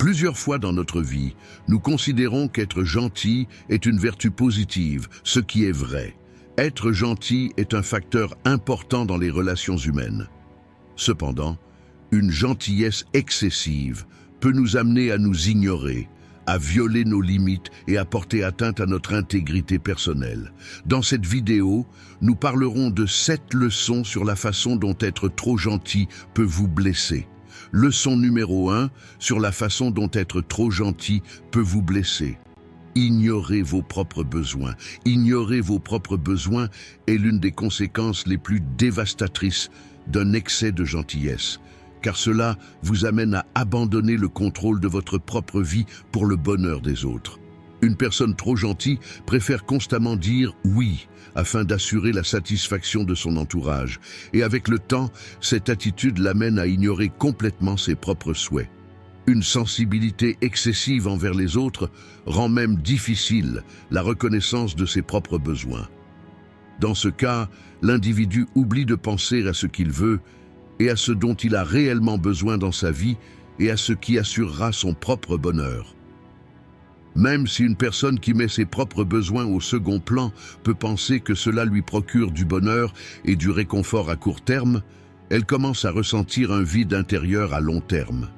Plusieurs fois dans notre vie, nous considérons qu'être gentil est une vertu positive, ce qui est vrai. Être gentil est un facteur important dans les relations humaines. Cependant, une gentillesse excessive peut nous amener à nous ignorer, à violer nos limites et à porter atteinte à notre intégrité personnelle. Dans cette vidéo, nous parlerons de 7 leçons sur la façon dont être trop gentil peut vous blesser. Leçon numéro 1, sur la façon dont être trop gentil peut vous blesser. Ignorez vos propres besoins. Ignorer vos propres besoins est l'une des conséquences les plus dévastatrices d'un excès de gentillesse, car cela vous amène à abandonner le contrôle de votre propre vie pour le bonheur des autres. Une personne trop gentille préfère constamment dire « oui » afin d'assurer la satisfaction de son entourage. Et avec le temps, cette attitude l'amène à ignorer complètement ses propres souhaits. Une sensibilité excessive envers les autres rend même difficile la reconnaissance de ses propres besoins. Dans ce cas, l'individu oublie de penser à ce qu'il veut et à ce dont il a réellement besoin dans sa vie et à ce qui assurera son propre bonheur. Même si une personne qui met ses propres besoins au second plan peut penser que cela lui procure du bonheur et du réconfort à court terme, elle commence à ressentir un vide intérieur à long terme.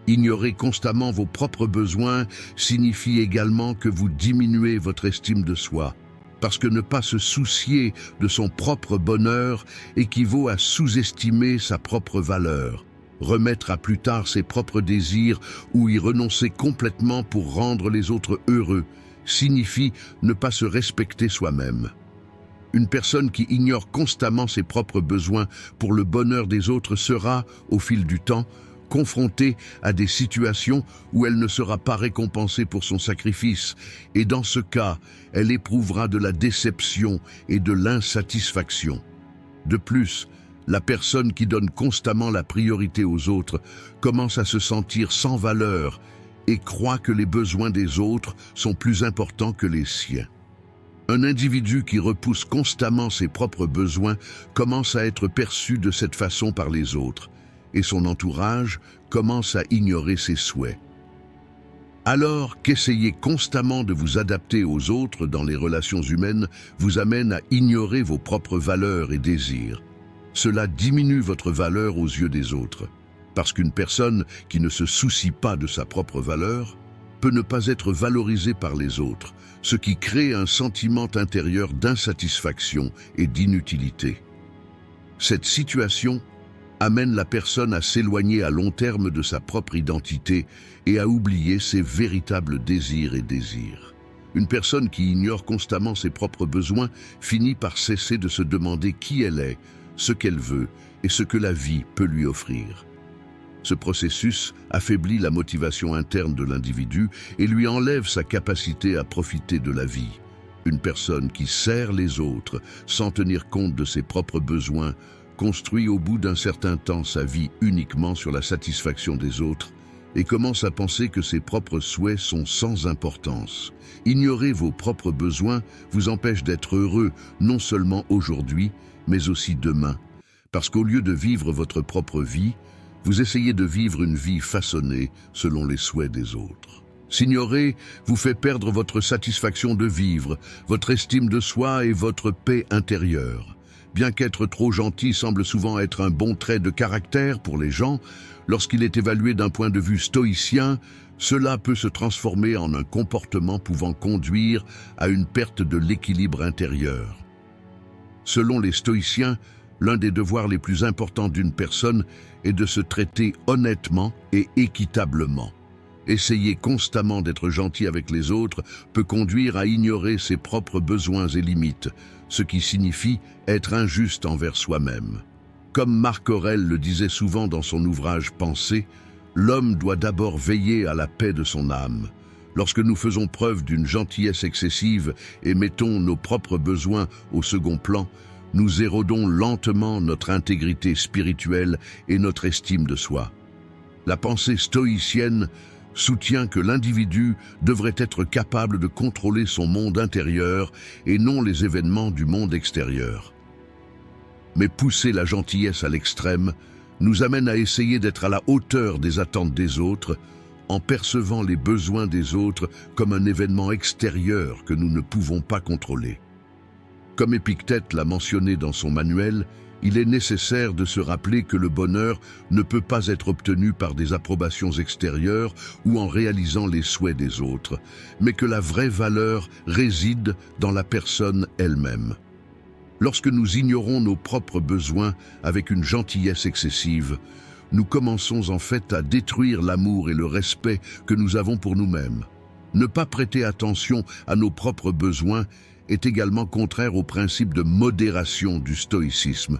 Ignorer constamment vos propres besoins signifie également que vous diminuez votre estime de soi, parce que ne pas se soucier de son propre bonheur équivaut à sous-estimer sa propre valeur. Remettre à plus tard ses propres désirs ou y renoncer complètement pour rendre les autres heureux signifie ne pas se respecter soi-même. Une personne qui ignore constamment ses propres besoins pour le bonheur des autres sera, au fil du temps, confrontée à des situations où elle ne sera pas récompensée pour son sacrifice, et dans ce cas, elle éprouvera de la déception et de l'insatisfaction. De plus, la personne qui donne constamment la priorité aux autres commence à se sentir sans valeur et croit que les besoins des autres sont plus importants que les siens. Un individu qui repousse constamment ses propres besoins commence à être perçu de cette façon par les autres, et son entourage commence à ignorer ses souhaits. Alors qu'essayer constamment de vous adapter aux autres dans les relations humaines vous amène à ignorer vos propres valeurs et désirs. Cela diminue votre valeur aux yeux des autres, parce qu'une personne qui ne se soucie pas de sa propre valeur peut ne pas être valorisée par les autres, ce qui crée un sentiment intérieur d'insatisfaction et d'inutilité. Cette situation amène la personne à s'éloigner à long terme de sa propre identité et à oublier ses véritables désirs et désirs. Une personne qui ignore constamment ses propres besoins finit par cesser de se demander qui elle est, ce qu'elle veut et ce que la vie peut lui offrir. Ce processus affaiblit la motivation interne de l'individu et lui enlève sa capacité à profiter de la vie. Une personne qui sert les autres sans tenir compte de ses propres besoins construit au bout d'un certain temps sa vie uniquement sur la satisfaction des autres et commence à penser que ses propres souhaits sont sans importance. Ignorer vos propres besoins vous empêche d'être heureux non seulement aujourd'hui, mais aussi demain, parce qu'au lieu de vivre votre propre vie, vous essayez de vivre une vie façonnée selon les souhaits des autres. S'ignorer vous fait perdre votre satisfaction de vivre, votre estime de soi et votre paix intérieure. Bien qu'être trop gentil semble souvent être un bon trait de caractère pour les gens, lorsqu'il est évalué d'un point de vue stoïcien, cela peut se transformer en un comportement pouvant conduire à une perte de l'équilibre intérieur. Selon les stoïciens, l'un des devoirs les plus importants d'une personne est de se traiter honnêtement et équitablement. Essayer constamment d'être gentil avec les autres peut conduire à ignorer ses propres besoins et limites, ce qui signifie être injuste envers soi-même. Comme Marc Aurèle le disait souvent dans son ouvrage « Pensée », l'homme doit d'abord veiller à la paix de son âme. Lorsque nous faisons preuve d'une gentillesse excessive et mettons nos propres besoins au second plan, nous érodons lentement notre intégrité spirituelle et notre estime de soi. La pensée stoïcienne soutient que l'individu devrait être capable de contrôler son monde intérieur et non les événements du monde extérieur. Mais pousser la gentillesse à l'extrême nous amène à essayer d'être à la hauteur des attentes des autres, en percevant les besoins des autres comme un événement extérieur que nous ne pouvons pas contrôler. Comme Épictète l'a mentionné dans son manuel, il est nécessaire de se rappeler que le bonheur ne peut pas être obtenu par des approbations extérieures ou en réalisant les souhaits des autres, mais que la vraie valeur réside dans la personne elle-même. Lorsque nous ignorons nos propres besoins avec une gentillesse excessive, nous commençons en fait à détruire l'amour et le respect que nous avons pour nous-mêmes. Ne pas prêter attention à nos propres besoins est également contraire au principe de modération du stoïcisme,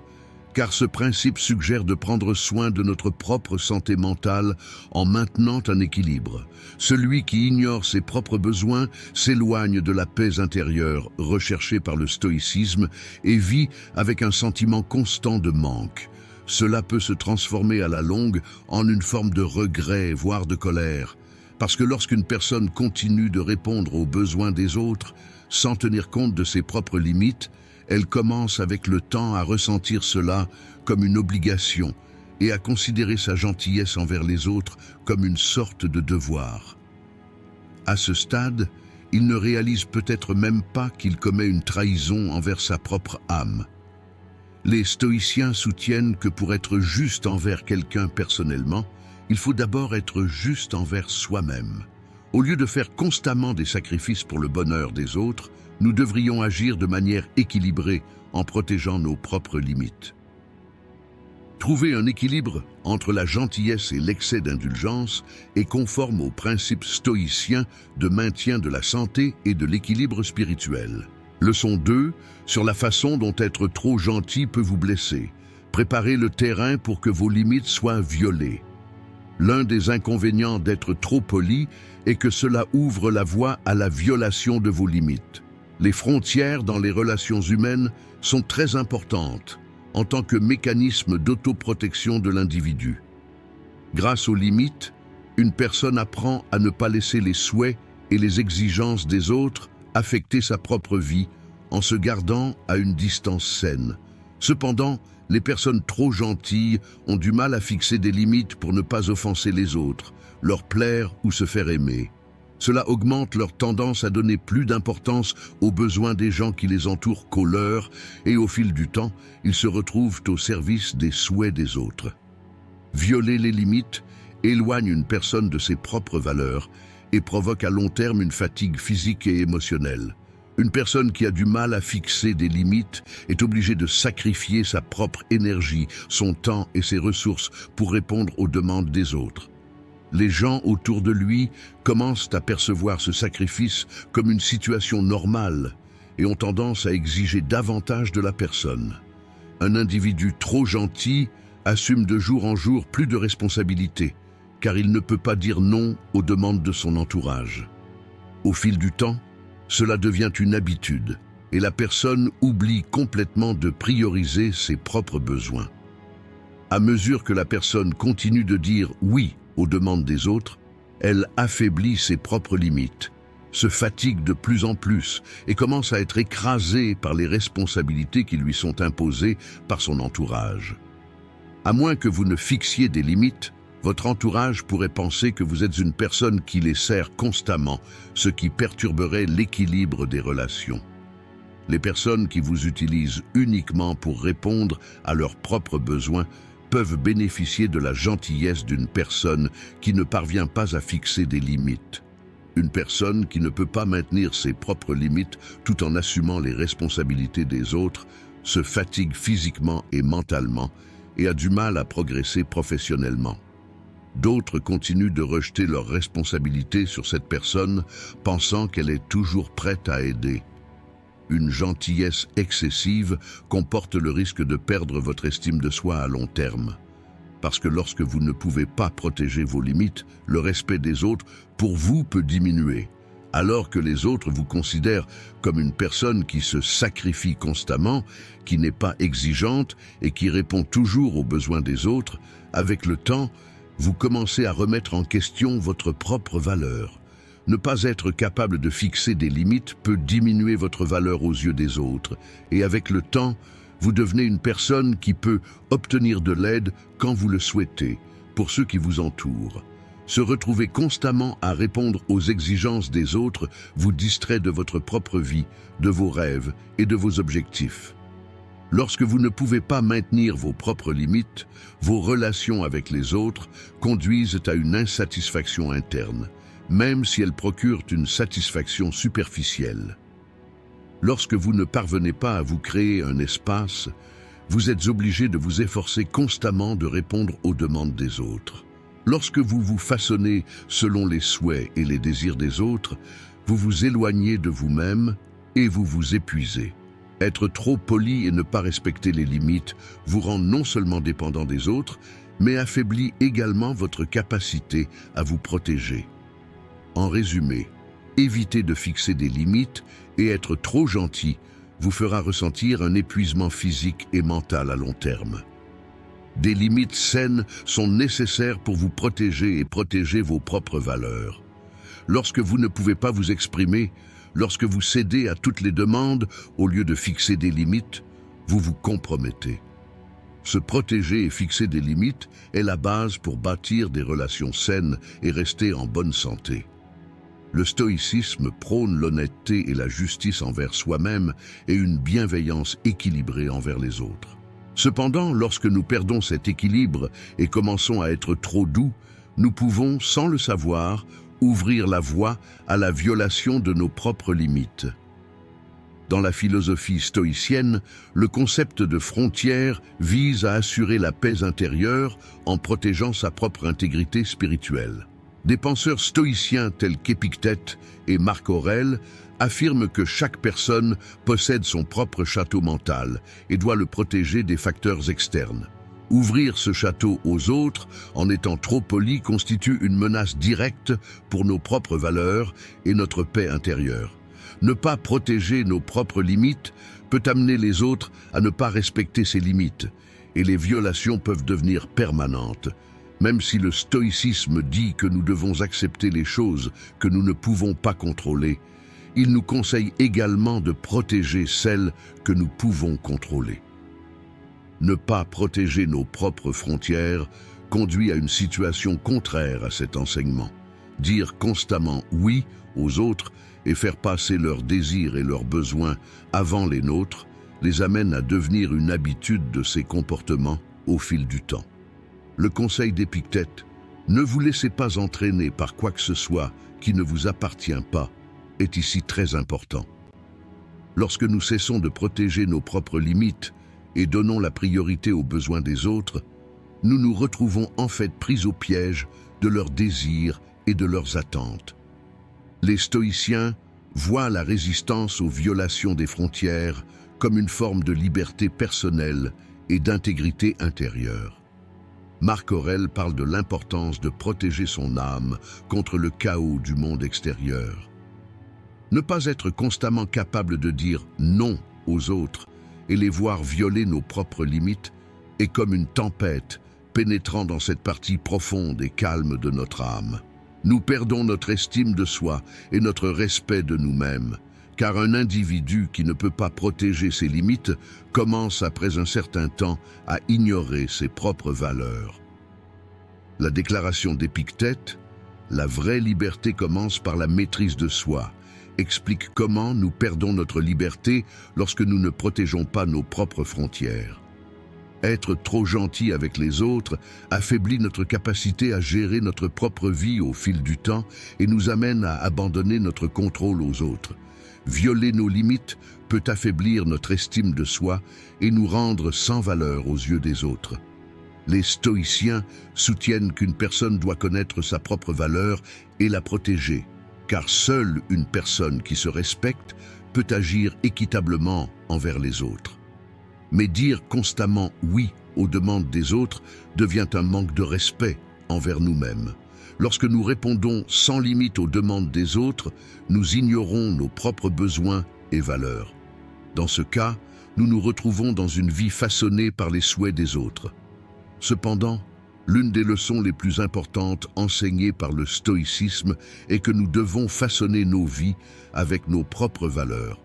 car ce principe suggère de prendre soin de notre propre santé mentale en maintenant un équilibre. Celui qui ignore ses propres besoins s'éloigne de la paix intérieure recherchée par le stoïcisme et vit avec un sentiment constant de manque. Cela peut se transformer à la longue en une forme de regret, voire de colère, parce que lorsqu'une personne continue de répondre aux besoins des autres, sans tenir compte de ses propres limites, elle commence avec le temps à ressentir cela comme une obligation et à considérer sa gentillesse envers les autres comme une sorte de devoir. À ce stade, il ne réalise peut-être même pas qu'il commet une trahison envers sa propre âme. Les stoïciens soutiennent que pour être juste envers quelqu'un personnellement, il faut d'abord être juste envers soi-même. Au lieu de faire constamment des sacrifices pour le bonheur des autres, nous devrions agir de manière équilibrée en protégeant nos propres limites. Trouver un équilibre entre la gentillesse et l'excès d'indulgence est conforme aux principes stoïciens de maintien de la santé et de l'équilibre spirituel. Leçon 2, sur la façon dont être trop gentil peut vous blesser. Préparez le terrain pour que vos limites soient violées. L'un des inconvénients d'être trop poli est que cela ouvre la voie à la violation de vos limites. Les frontières dans les relations humaines sont très importantes en tant que mécanisme d'autoprotection de l'individu. Grâce aux limites, une personne apprend à ne pas laisser les souhaits et les exigences des autres affecter sa propre vie en se gardant à une distance saine. Cependant, les personnes trop gentilles ont du mal à fixer des limites pour ne pas offenser les autres, leur plaire ou se faire aimer. Cela augmente leur tendance à donner plus d'importance aux besoins des gens qui les entourent qu'aux leurs, et au fil du temps, ils se retrouvent au service des souhaits des autres. Violer les limites éloigne une personne de ses propres valeurs et provoque à long terme une fatigue physique et émotionnelle. Une personne qui a du mal à fixer des limites est obligée de sacrifier sa propre énergie, son temps et ses ressources pour répondre aux demandes des autres. Les gens autour de lui commencent à percevoir ce sacrifice comme une situation normale et ont tendance à exiger davantage de la personne. Un individu trop gentil assume de jour en jour plus de responsabilités, car il ne peut pas dire non aux demandes de son entourage. Au fil du temps, cela devient une habitude et la personne oublie complètement de prioriser ses propres besoins. À mesure que la personne continue de dire oui aux demandes des autres, elle affaiblit ses propres limites, se fatigue de plus en plus et commence à être écrasée par les responsabilités qui lui sont imposées par son entourage. À moins que vous ne fixiez des limites, votre entourage pourrait penser que vous êtes une personne qui les sert constamment, ce qui perturberait l'équilibre des relations. Les personnes qui vous utilisent uniquement pour répondre à leurs propres besoins peuvent bénéficier de la gentillesse d'une personne qui ne parvient pas à fixer des limites. Une personne qui ne peut pas maintenir ses propres limites tout en assumant les responsabilités des autres se fatigue physiquement et mentalement et a du mal à progresser professionnellement. D'autres continuent de rejeter leurs responsabilités sur cette personne, pensant qu'elle est toujours prête à aider. Une gentillesse excessive comporte le risque de perdre votre estime de soi à long terme. Parce que lorsque vous ne pouvez pas protéger vos limites, le respect des autres pour vous peut diminuer. Alors que les autres vous considèrent comme une personne qui se sacrifie constamment, qui n'est pas exigeante et qui répond toujours aux besoins des autres, avec le temps, vous commencez à remettre en question votre propre valeur. Ne pas être capable de fixer des limites peut diminuer votre valeur aux yeux des autres, et avec le temps, vous devenez une personne qui peut obtenir de l'aide quand vous le souhaitez, pour ceux qui vous entourent. Se retrouver constamment à répondre aux exigences des autres vous distrait de votre propre vie, de vos rêves et de vos objectifs. Lorsque vous ne pouvez pas maintenir vos propres limites, vos relations avec les autres conduisent à une insatisfaction interne, même si elles procurent une satisfaction superficielle. Lorsque vous ne parvenez pas à vous créer un espace, vous êtes obligé de vous efforcer constamment de répondre aux demandes des autres. Lorsque vous vous façonnez selon les souhaits et les désirs des autres, vous vous éloignez de vous-même et vous vous épuisez. Être trop poli et ne pas respecter les limites vous rend non seulement dépendant des autres, mais affaiblit également votre capacité à vous protéger. En résumé, éviter de fixer des limites et être trop gentil vous fera ressentir un épuisement physique et mental à long terme. Des limites saines sont nécessaires pour vous protéger et protéger vos propres valeurs. Lorsque vous ne pouvez pas vous exprimer, lorsque vous cédez à toutes les demandes au lieu de fixer des limites, vous vous compromettez. Se protéger et fixer des limites est la base pour bâtir des relations saines et rester en bonne santé. Le stoïcisme prône l'honnêteté et la justice envers soi-même et une bienveillance équilibrée envers les autres. Cependant, lorsque nous perdons cet équilibre et commençons à être trop doux, nous pouvons, sans le savoir, ouvrir la voie à la violation de nos propres limites. Dans la philosophie stoïcienne, le concept de frontière vise à assurer la paix intérieure en protégeant sa propre intégrité spirituelle. Des penseurs stoïciens tels qu'Épictète et Marc Aurèle affirment que chaque personne possède son propre château mental et doit le protéger des facteurs externes. Ouvrir ce château aux autres en étant trop poli constitue une menace directe pour nos propres valeurs et notre paix intérieure. Ne pas protéger nos propres limites peut amener les autres à ne pas respecter ces limites, et les violations peuvent devenir permanentes. Même si le stoïcisme dit que nous devons accepter les choses que nous ne pouvons pas contrôler, il nous conseille également de protéger celles que nous pouvons contrôler. Ne pas protéger nos propres frontières conduit à une situation contraire à cet enseignement. Dire constamment oui aux autres et faire passer leurs désirs et leurs besoins avant les nôtres les amène à devenir une habitude de ces comportements au fil du temps. Le conseil d'Épictète, ne vous laissez pas entraîner par quoi que ce soit qui ne vous appartient pas, est ici très important. Lorsque nous cessons de protéger nos propres limites et donnons la priorité aux besoins des autres, nous nous retrouvons en fait pris au piège de leurs désirs et de leurs attentes. Les stoïciens voient la résistance aux violations des frontières comme une forme de liberté personnelle et d'intégrité intérieure. Marc Aurèle parle de l'importance de protéger son âme contre le chaos du monde extérieur. Ne pas être constamment capable de dire non aux autres et les voir violer nos propres limites est comme une tempête pénétrant dans cette partie profonde et calme de notre âme. Nous perdons notre estime de soi et notre respect de nous-mêmes, car un individu qui ne peut pas protéger ses limites commence après un certain temps à ignorer ses propres valeurs. La déclaration d'Épictète, « La vraie liberté commence par la maîtrise de soi », explique comment nous perdons notre liberté lorsque nous ne protégeons pas nos propres frontières. Être trop gentil avec les autres affaiblit notre capacité à gérer notre propre vie au fil du temps et nous amène à abandonner notre contrôle aux autres. Violer nos limites peut affaiblir notre estime de soi et nous rendre sans valeur aux yeux des autres. Les stoïciens soutiennent qu'une personne doit connaître sa propre valeur et la protéger, car seule une personne qui se respecte peut agir équitablement envers les autres. Mais dire constamment oui aux demandes des autres devient un manque de respect envers nous-mêmes. Lorsque nous répondons sans limite aux demandes des autres, nous ignorons nos propres besoins et valeurs. Dans ce cas, nous nous retrouvons dans une vie façonnée par les souhaits des autres. Cependant, l'une des leçons les plus importantes enseignées par le stoïcisme est que nous devons façonner nos vies avec nos propres valeurs.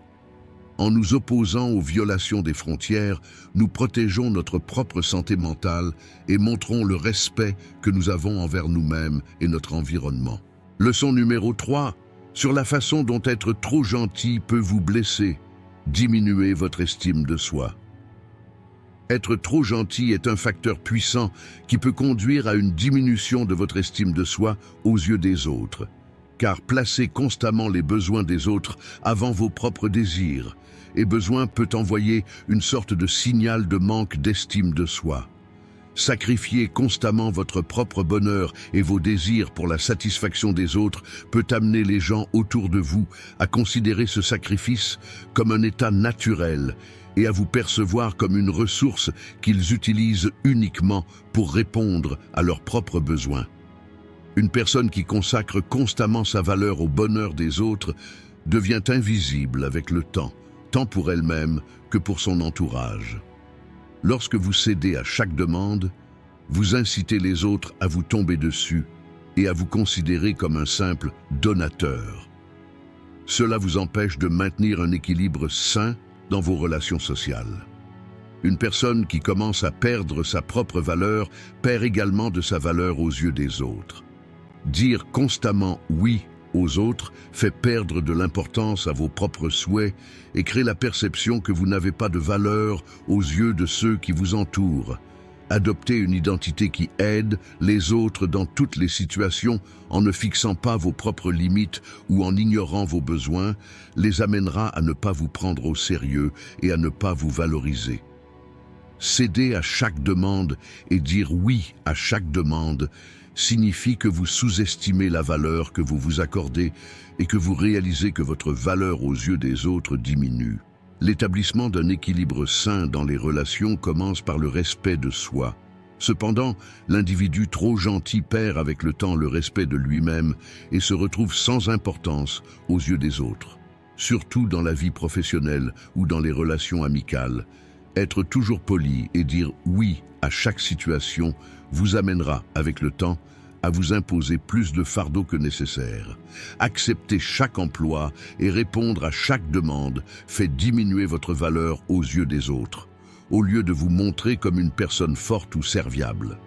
En nous opposant aux violations des frontières, nous protégeons notre propre santé mentale et montrons le respect que nous avons envers nous-mêmes et notre environnement. Leçon numéro 3. Sur la façon dont être trop gentil peut vous blesser. Diminuez votre estime de soi. Être trop gentil est un facteur puissant qui peut conduire à une diminution de votre estime de soi aux yeux des autres. Car placer constamment les besoins des autres avant vos propres désirs et besoins peut envoyer une sorte de signal de manque d'estime de soi. Sacrifier constamment votre propre bonheur et vos désirs pour la satisfaction des autres peut amener les gens autour de vous à considérer ce sacrifice comme un état naturel et à vous percevoir comme une ressource qu'ils utilisent uniquement pour répondre à leurs propres besoins. Une personne qui consacre constamment sa valeur au bonheur des autres devient invisible avec le temps, tant pour elle-même que pour son entourage. Lorsque vous cédez à chaque demande, vous incitez les autres à vous tomber dessus et à vous considérer comme un simple donateur. Cela vous empêche de maintenir un équilibre sain dans vos relations sociales. Une personne qui commence à perdre sa propre valeur perd également de sa valeur aux yeux des autres. Dire constamment « oui » aux autres fait perdre de l'importance à vos propres souhaits et crée la perception que vous n'avez pas de valeur aux yeux de ceux qui vous entourent. Adopter une identité qui aide les autres dans toutes les situations en ne fixant pas vos propres limites ou en ignorant vos besoins les amènera à ne pas vous prendre au sérieux et à ne pas vous valoriser. Céder à chaque demande et dire oui à chaque demande signifie que vous sous-estimez la valeur que vous vous accordez et que vous réalisez que votre valeur aux yeux des autres diminue. L'établissement d'un équilibre sain dans les relations commence par le respect de soi. Cependant, l'individu trop gentil perd avec le temps le respect de lui-même et se retrouve sans importance aux yeux des autres. Surtout dans la vie professionnelle ou dans les relations amicales, être toujours poli et dire oui à chaque situation vous amènera, avec le temps, à vous imposer plus de fardeau que nécessaire. Accepter chaque emploi et répondre à chaque demande fait diminuer votre valeur aux yeux des autres, au lieu de vous montrer comme une personne forte ou serviable.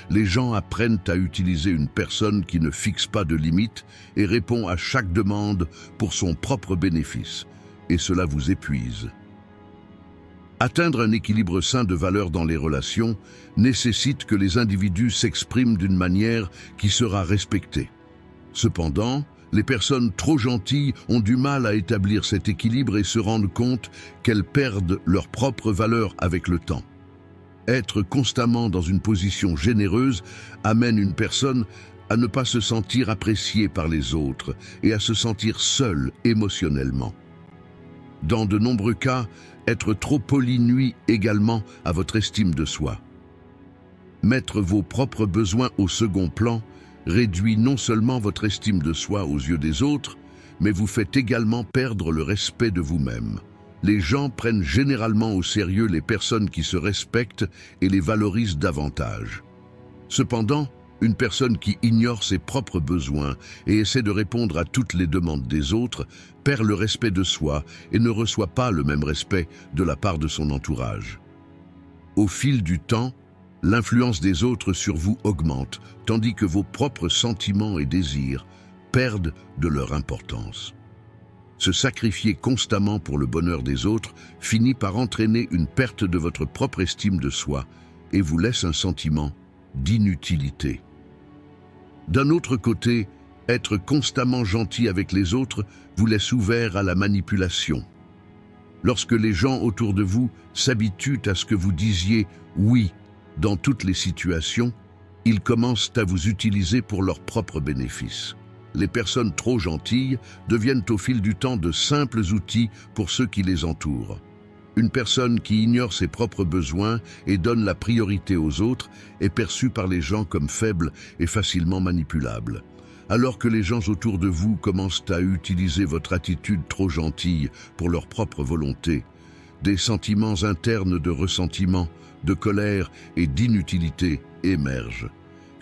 Les gens apprennent à utiliser une personne qui ne fixe pas de limites et répond à chaque demande pour son propre bénéfice, et cela vous épuise. Atteindre un équilibre sain de valeurs dans les relations nécessite que les individus s'expriment d'une manière qui sera respectée. Cependant, les personnes trop gentilles ont du mal à établir cet équilibre et se rendent compte qu'elles perdent leur propre valeur avec le temps. Être constamment dans une position généreuse amène une personne à ne pas se sentir appréciée par les autres et à se sentir seule émotionnellement. Dans de nombreux cas, être trop poli nuit également à votre estime de soi. Mettre vos propres besoins au second plan réduit non seulement votre estime de soi aux yeux des autres, mais vous fait également perdre le respect de vous-même. Les gens prennent généralement au sérieux les personnes qui se respectent et les valorisent davantage. Cependant, une personne qui ignore ses propres besoins et essaie de répondre à toutes les demandes des autres perd le respect de soi et ne reçoit pas le même respect de la part de son entourage. Au fil du temps, l'influence des autres sur vous augmente, tandis que vos propres sentiments et désirs perdent de leur importance. Se sacrifier constamment pour le bonheur des autres finit par entraîner une perte de votre propre estime de soi et vous laisse un sentiment d'inutilité. D'un autre côté, être constamment gentil avec les autres vous laisse ouvert à la manipulation. Lorsque les gens autour de vous s'habituent à ce que vous disiez « oui » dans toutes les situations, ils commencent à vous utiliser pour leur propre bénéfice. Les personnes trop gentilles deviennent au fil du temps de simples outils pour ceux qui les entourent. Une personne qui ignore ses propres besoins et donne la priorité aux autres est perçue par les gens comme faible et facilement manipulable. Alors que les gens autour de vous commencent à utiliser votre attitude trop gentille pour leur propre volonté, des sentiments internes de ressentiment, de colère et d'inutilité émergent.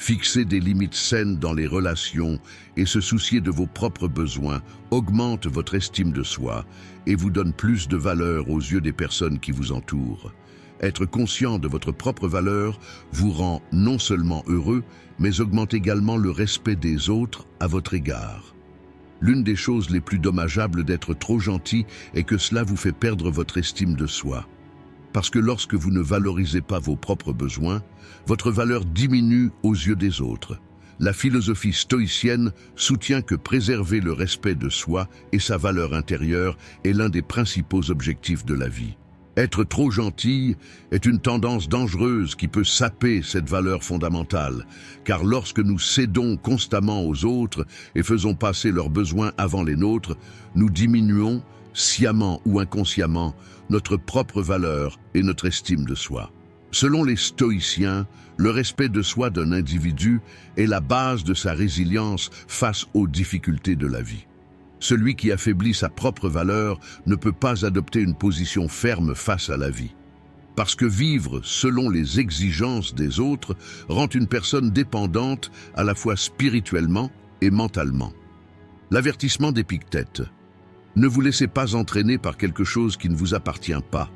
Fixer des limites saines dans les relations et se soucier de vos propres besoins augmente votre estime de soi et vous donne plus de valeur aux yeux des personnes qui vous entourent. Être conscient de votre propre valeur vous rend non seulement heureux, mais augmente également le respect des autres à votre égard. L'une des choses les plus dommageables d'être trop gentil est que cela vous fait perdre votre estime de soi. Parce que lorsque vous ne valorisez pas vos propres besoins, votre valeur diminue aux yeux des autres. La philosophie stoïcienne soutient que préserver le respect de soi et sa valeur intérieure est l'un des principaux objectifs de la vie. Être trop gentil est une tendance dangereuse qui peut saper cette valeur fondamentale, car lorsque nous cédons constamment aux autres et faisons passer leurs besoins avant les nôtres, nous diminuons, sciemment ou inconsciemment, notre propre valeur et notre estime de soi. Selon les stoïciens, le respect de soi d'un individu est la base de sa résilience face aux difficultés de la vie. Celui qui affaiblit sa propre valeur ne peut pas adopter une position ferme face à la vie. Parce que vivre selon les exigences des autres rend une personne dépendante à la fois spirituellement et mentalement. L'avertissement d'Épictète. Ne vous laissez pas entraîner par quelque chose qui ne vous appartient pas.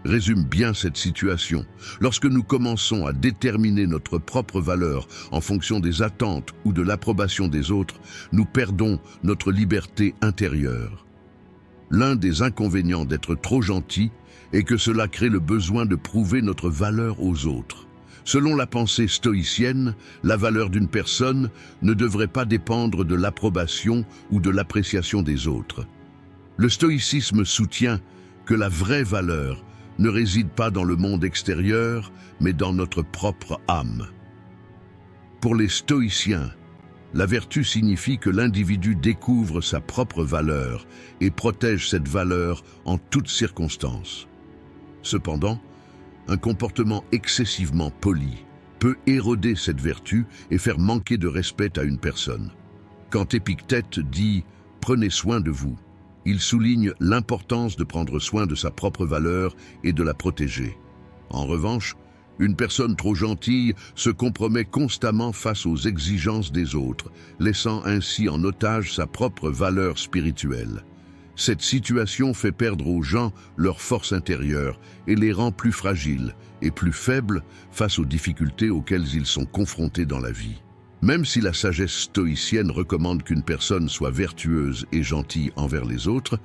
Résume bien cette situation. Lorsque nous commençons à déterminer notre propre valeur en fonction des attentes ou de l'approbation des autres, nous perdons notre liberté intérieure. L'un des inconvénients d'être trop gentil est que cela crée le besoin de prouver notre valeur aux autres. Selon la pensée stoïcienne, la valeur d'une personne ne devrait pas dépendre de l'approbation ou de l'appréciation des autres. Le stoïcisme soutient que la vraie valeur ne réside pas dans le monde extérieur, mais dans notre propre âme. Pour les stoïciens, la vertu signifie que l'individu découvre sa propre valeur et protège cette valeur en toutes circonstances. Cependant, un comportement excessivement poli peut éroder cette vertu et faire manquer de respect à une personne. Quand Épictète dit « prenez soin de vous », il souligne l'importance de prendre soin de sa propre valeur et de la protéger. En revanche, une personne trop gentille se compromet constamment face aux exigences des autres, laissant ainsi en otage sa propre valeur spirituelle. Cette situation fait perdre aux gens leur force intérieure et les rend plus fragiles et plus faibles face aux difficultés auxquelles ils sont confrontés dans la vie. Même si la sagesse stoïcienne recommande qu'une personne soit vertueuse et gentille envers les autres,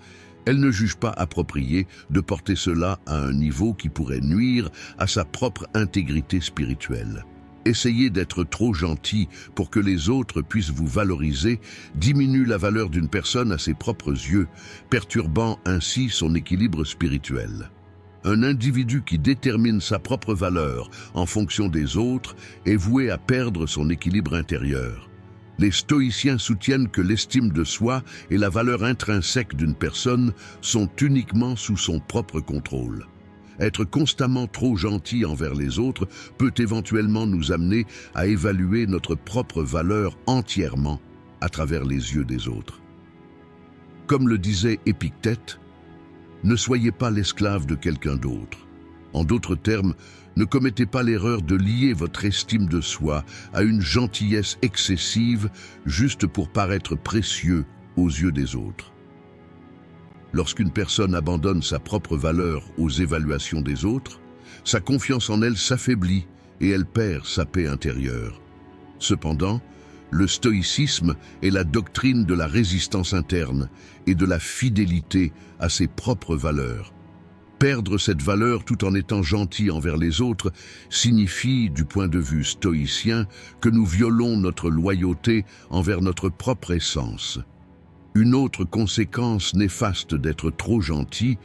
elle ne juge pas approprié de porter cela à un niveau qui pourrait nuire à sa propre intégrité spirituelle. Essayer d'être trop gentil pour que les autres puissent vous valoriser diminue la valeur d'une personne à ses propres yeux, perturbant ainsi son équilibre spirituel. Un individu qui détermine sa propre valeur en fonction des autres est voué à perdre son équilibre intérieur. Les stoïciens soutiennent que l'estime de soi et la valeur intrinsèque d'une personne sont uniquement sous son propre contrôle. Être constamment trop gentil envers les autres peut éventuellement nous amener à évaluer notre propre valeur entièrement à travers les yeux des autres. Comme le disait Épictète, ne soyez pas l'esclave de quelqu'un d'autre. En d'autres termes, ne commettez pas l'erreur de lier votre estime de soi à une gentillesse excessive juste pour paraître précieux aux yeux des autres. Lorsqu'une personne abandonne sa propre valeur aux évaluations des autres, sa confiance en elle s'affaiblit et elle perd sa paix intérieure. Cependant, le stoïcisme est la doctrine de la résistance interne et de la fidélité à ses propres valeurs. Perdre cette valeur tout en étant gentil envers les autres signifie, du point de vue stoïcien, que nous violons notre loyauté envers notre propre essence. Une autre conséquence néfaste d'être trop gentil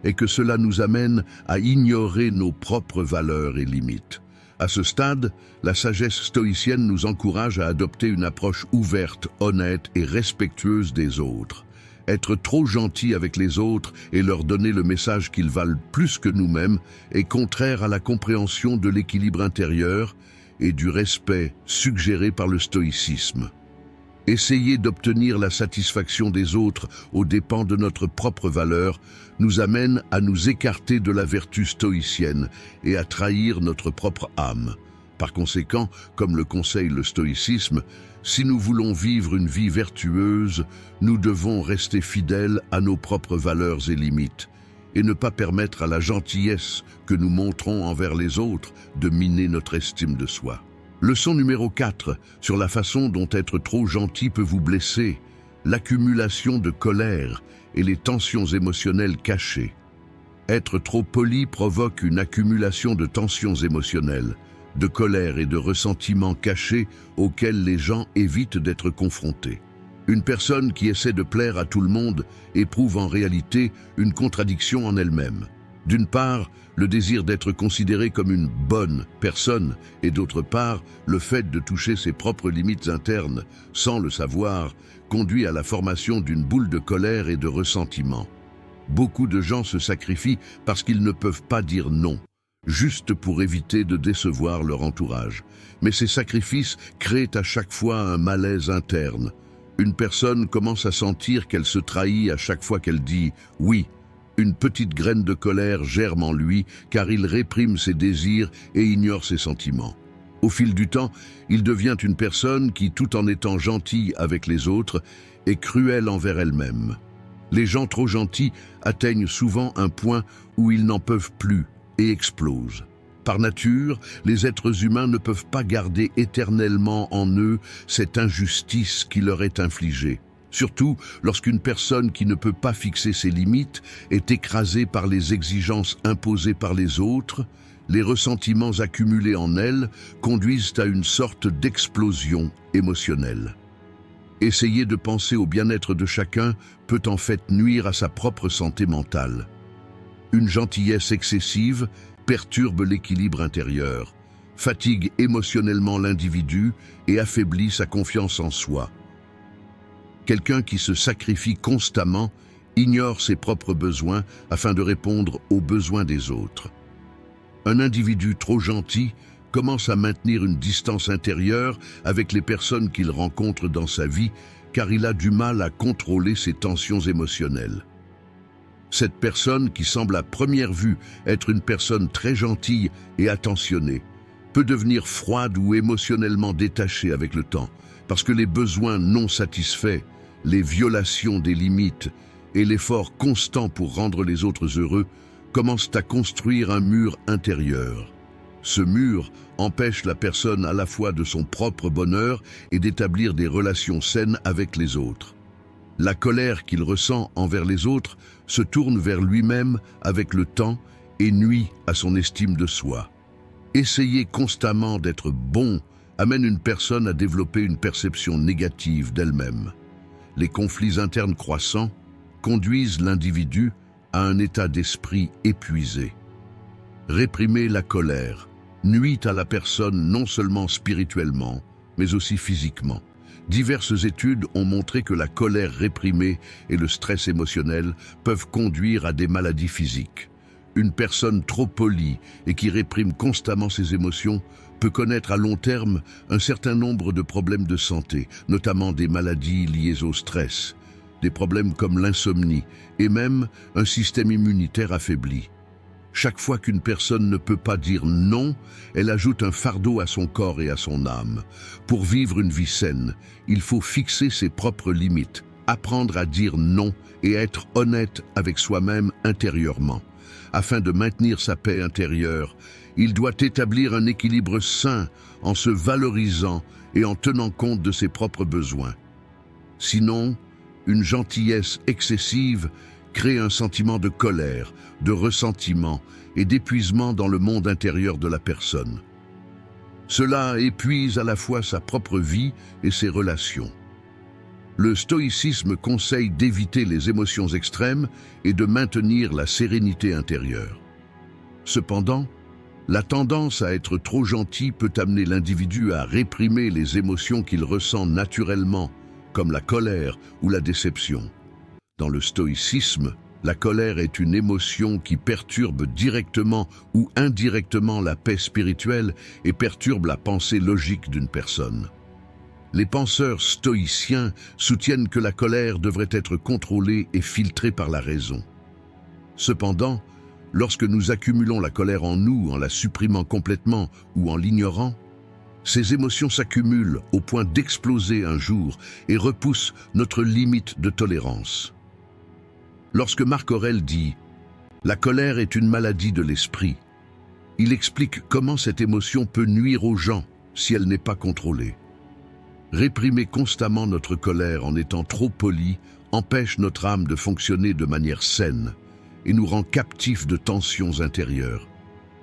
est que cela nous amène à ignorer nos propres valeurs et limites. À ce stade, la sagesse stoïcienne nous encourage à adopter une approche ouverte, honnête et respectueuse des autres. Être trop gentil avec les autres et leur donner le message qu'ils valent plus que nous-mêmes est contraire à la compréhension de l'équilibre intérieur et du respect suggéré par le stoïcisme. Essayer d'obtenir la satisfaction des autres aux dépens de notre propre valeur nous amène à nous écarter de la vertu stoïcienne et à trahir notre propre âme. Par conséquent, comme le conseille le stoïcisme, si nous voulons vivre une vie vertueuse, nous devons rester fidèles à nos propres valeurs et limites, et ne pas permettre à la gentillesse que nous montrons envers les autres de miner notre estime de soi. Leçon numéro 4, sur la façon dont être trop gentil peut vous blesser, l'accumulation de colère et les tensions émotionnelles cachées. Être trop poli provoque une accumulation de tensions émotionnelles, de colère et de ressentiments cachés auxquels les gens évitent d'être confrontés. Une personne qui essaie de plaire à tout le monde éprouve en réalité une contradiction en elle-même. D'une part, le désir d'être considéré comme une bonne personne et d'autre part, le fait de toucher ses propres limites internes, sans le savoir, conduit à la formation d'une boule de colère et de ressentiment. Beaucoup de gens se sacrifient parce qu'ils ne peuvent pas dire non, juste pour éviter de décevoir leur entourage. Mais ces sacrifices créent à chaque fois un malaise interne. Une personne commence à sentir qu'elle se trahit à chaque fois qu'elle dit « oui ». Une petite graine de colère germe en lui car il réprime ses désirs et ignore ses sentiments. Au fil du temps, il devient une personne qui, tout en étant gentille avec les autres, est cruelle envers elle-même. Les gens trop gentils atteignent souvent un point où ils n'en peuvent plus et explosent. Par nature, les êtres humains ne peuvent pas garder éternellement en eux cette injustice qui leur est infligée. Surtout lorsqu'une personne qui ne peut pas fixer ses limites est écrasée par les exigences imposées par les autres, les ressentiments accumulés en elle conduisent à une sorte d'explosion émotionnelle. Essayer de penser au bien-être de chacun peut en fait nuire à sa propre santé mentale. Une gentillesse excessive perturbe l'équilibre intérieur, fatigue émotionnellement l'individu et affaiblit sa confiance en soi. Quelqu'un qui se sacrifie constamment ignore ses propres besoins afin de répondre aux besoins des autres. Un individu trop gentil commence à maintenir une distance intérieure avec les personnes qu'il rencontre dans sa vie car il a du mal à contrôler ses tensions émotionnelles. Cette personne, qui semble à première vue être une personne très gentille et attentionnée, peut devenir froide ou émotionnellement détachée avec le temps, parce que les besoins non satisfaits, les violations des limites et l'effort constant pour rendre les autres heureux commencent à construire un mur intérieur. Ce mur empêche la personne à la fois de son propre bonheur et d'établir des relations saines avec les autres. La colère qu'il ressent envers les autres se tourne vers lui-même avec le temps et nuit à son estime de soi. Essayer constamment d'être bon amène une personne à développer une perception négative d'elle-même. Les conflits internes croissants conduisent l'individu à un état d'esprit épuisé. Réprimer la colère nuit à la personne non seulement spirituellement, mais aussi physiquement. Diverses études ont montré que la colère réprimée et le stress émotionnel peuvent conduire à des maladies physiques. Une personne trop polie et qui réprime constamment ses émotions peut connaître à long terme un certain nombre de problèmes de santé, notamment des maladies liées au stress, des problèmes comme l'insomnie et même un système immunitaire affaibli. Chaque fois qu'une personne ne peut pas dire non, elle ajoute un fardeau à son corps et à son âme. Pour vivre une vie saine, il faut fixer ses propres limites, apprendre à dire non et être honnête avec soi-même intérieurement. Afin de maintenir sa paix intérieure, il doit établir un équilibre sain en se valorisant et en tenant compte de ses propres besoins. Sinon, une gentillesse excessive crée un sentiment de colère, de ressentiment et d'épuisement dans le monde intérieur de la personne. Cela épuise à la fois sa propre vie et ses relations. Le stoïcisme conseille d'éviter les émotions extrêmes et de maintenir la sérénité intérieure. Cependant, la tendance à être trop gentil peut amener l'individu à réprimer les émotions qu'il ressent naturellement, comme la colère ou la déception. Dans le stoïcisme, la colère est une émotion qui perturbe directement ou indirectement la paix spirituelle et perturbe la pensée logique d'une personne. Les penseurs stoïciens soutiennent que la colère devrait être contrôlée et filtrée par la raison. Cependant, lorsque nous accumulons la colère en nous en la supprimant complètement ou en l'ignorant, Ces émotions s'accumulent au point d'exploser un jour et repoussent notre limite de tolérance. Lorsque Marc Aurèle dit « La colère est une maladie de l'esprit », il explique comment cette émotion peut nuire aux gens si elle n'est pas contrôlée. Réprimer constamment notre colère en étant trop poli empêche notre âme de fonctionner de manière saine et nous rend captifs de tensions intérieures.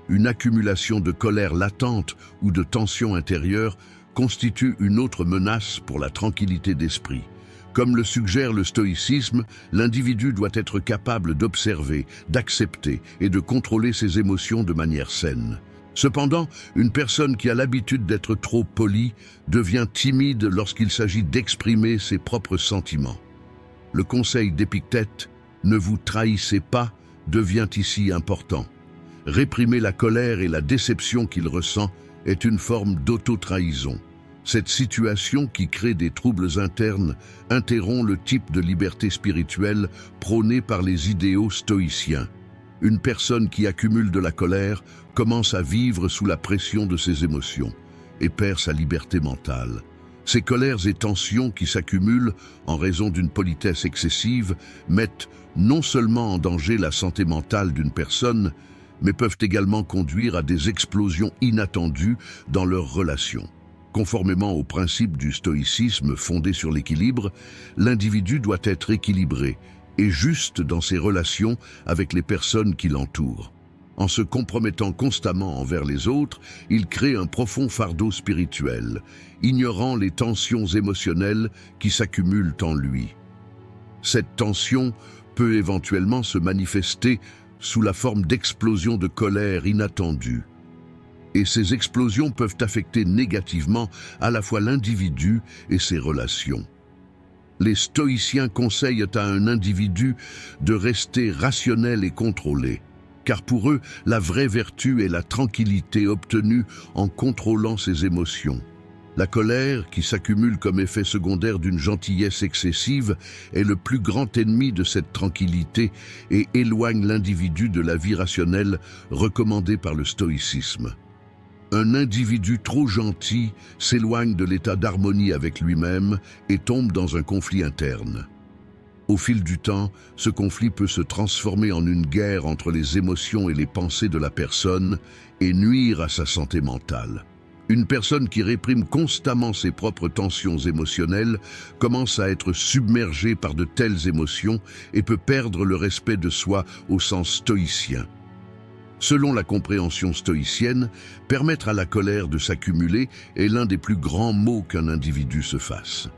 Une accumulation de colère latente ou de tensions intérieures constitue une autre menace pour la tranquillité d'esprit. Comme le suggère le stoïcisme, l'individu doit être capable d'observer, d'accepter et de contrôler ses émotions de manière saine. Cependant, une personne qui a l'habitude d'être trop polie devient timide lorsqu'il s'agit d'exprimer ses propres sentiments. Le conseil d'Épictète « Ne vous trahissez pas » devient ici important. Réprimer la colère et la déception qu'il ressent est une forme d'auto-trahison. Cette situation qui crée des troubles internes interrompt le type de liberté spirituelle prôné par les idéaux stoïciens. Une personne qui accumule de la colère commence à vivre sous la pression de ses émotions et perd sa liberté mentale. Ces colères et tensions qui s'accumulent en raison d'une politesse excessive mettent non seulement en danger la santé mentale d'une personne, mais peuvent également conduire à des explosions inattendues dans leurs relations. Conformément au principe du stoïcisme fondé sur l'équilibre, l'individu doit être équilibré et juste dans ses relations avec les personnes qui l'entourent. En se compromettant constamment envers les autres, il crée un profond fardeau spirituel, ignorant les tensions émotionnelles qui s'accumulent en lui. Cette tension peut éventuellement se manifester sous la forme d'explosions de colère inattendues. Et ces explosions peuvent affecter négativement à la fois l'individu et ses relations. Les stoïciens conseillent à un individu de rester rationnel et contrôlé, car pour eux, la vraie vertu est la tranquillité obtenue en contrôlant ses émotions. La colère, qui s'accumule comme effet secondaire d'une gentillesse excessive, est le plus grand ennemi de cette tranquillité et éloigne l'individu de la vie rationnelle recommandée par le stoïcisme. Un individu trop gentil s'éloigne de l'état d'harmonie avec lui-même et tombe dans un conflit interne. Au fil du temps, ce conflit peut se transformer en une guerre entre les émotions et les pensées de la personne et nuire à sa santé mentale. Une personne qui réprime constamment ses propres tensions émotionnelles commence à être submergée par de telles émotions et peut perdre le respect de soi au sens stoïcien. Selon la compréhension stoïcienne, permettre à la colère de s'accumuler est l'un des plus grands maux qu'un individu se fasse.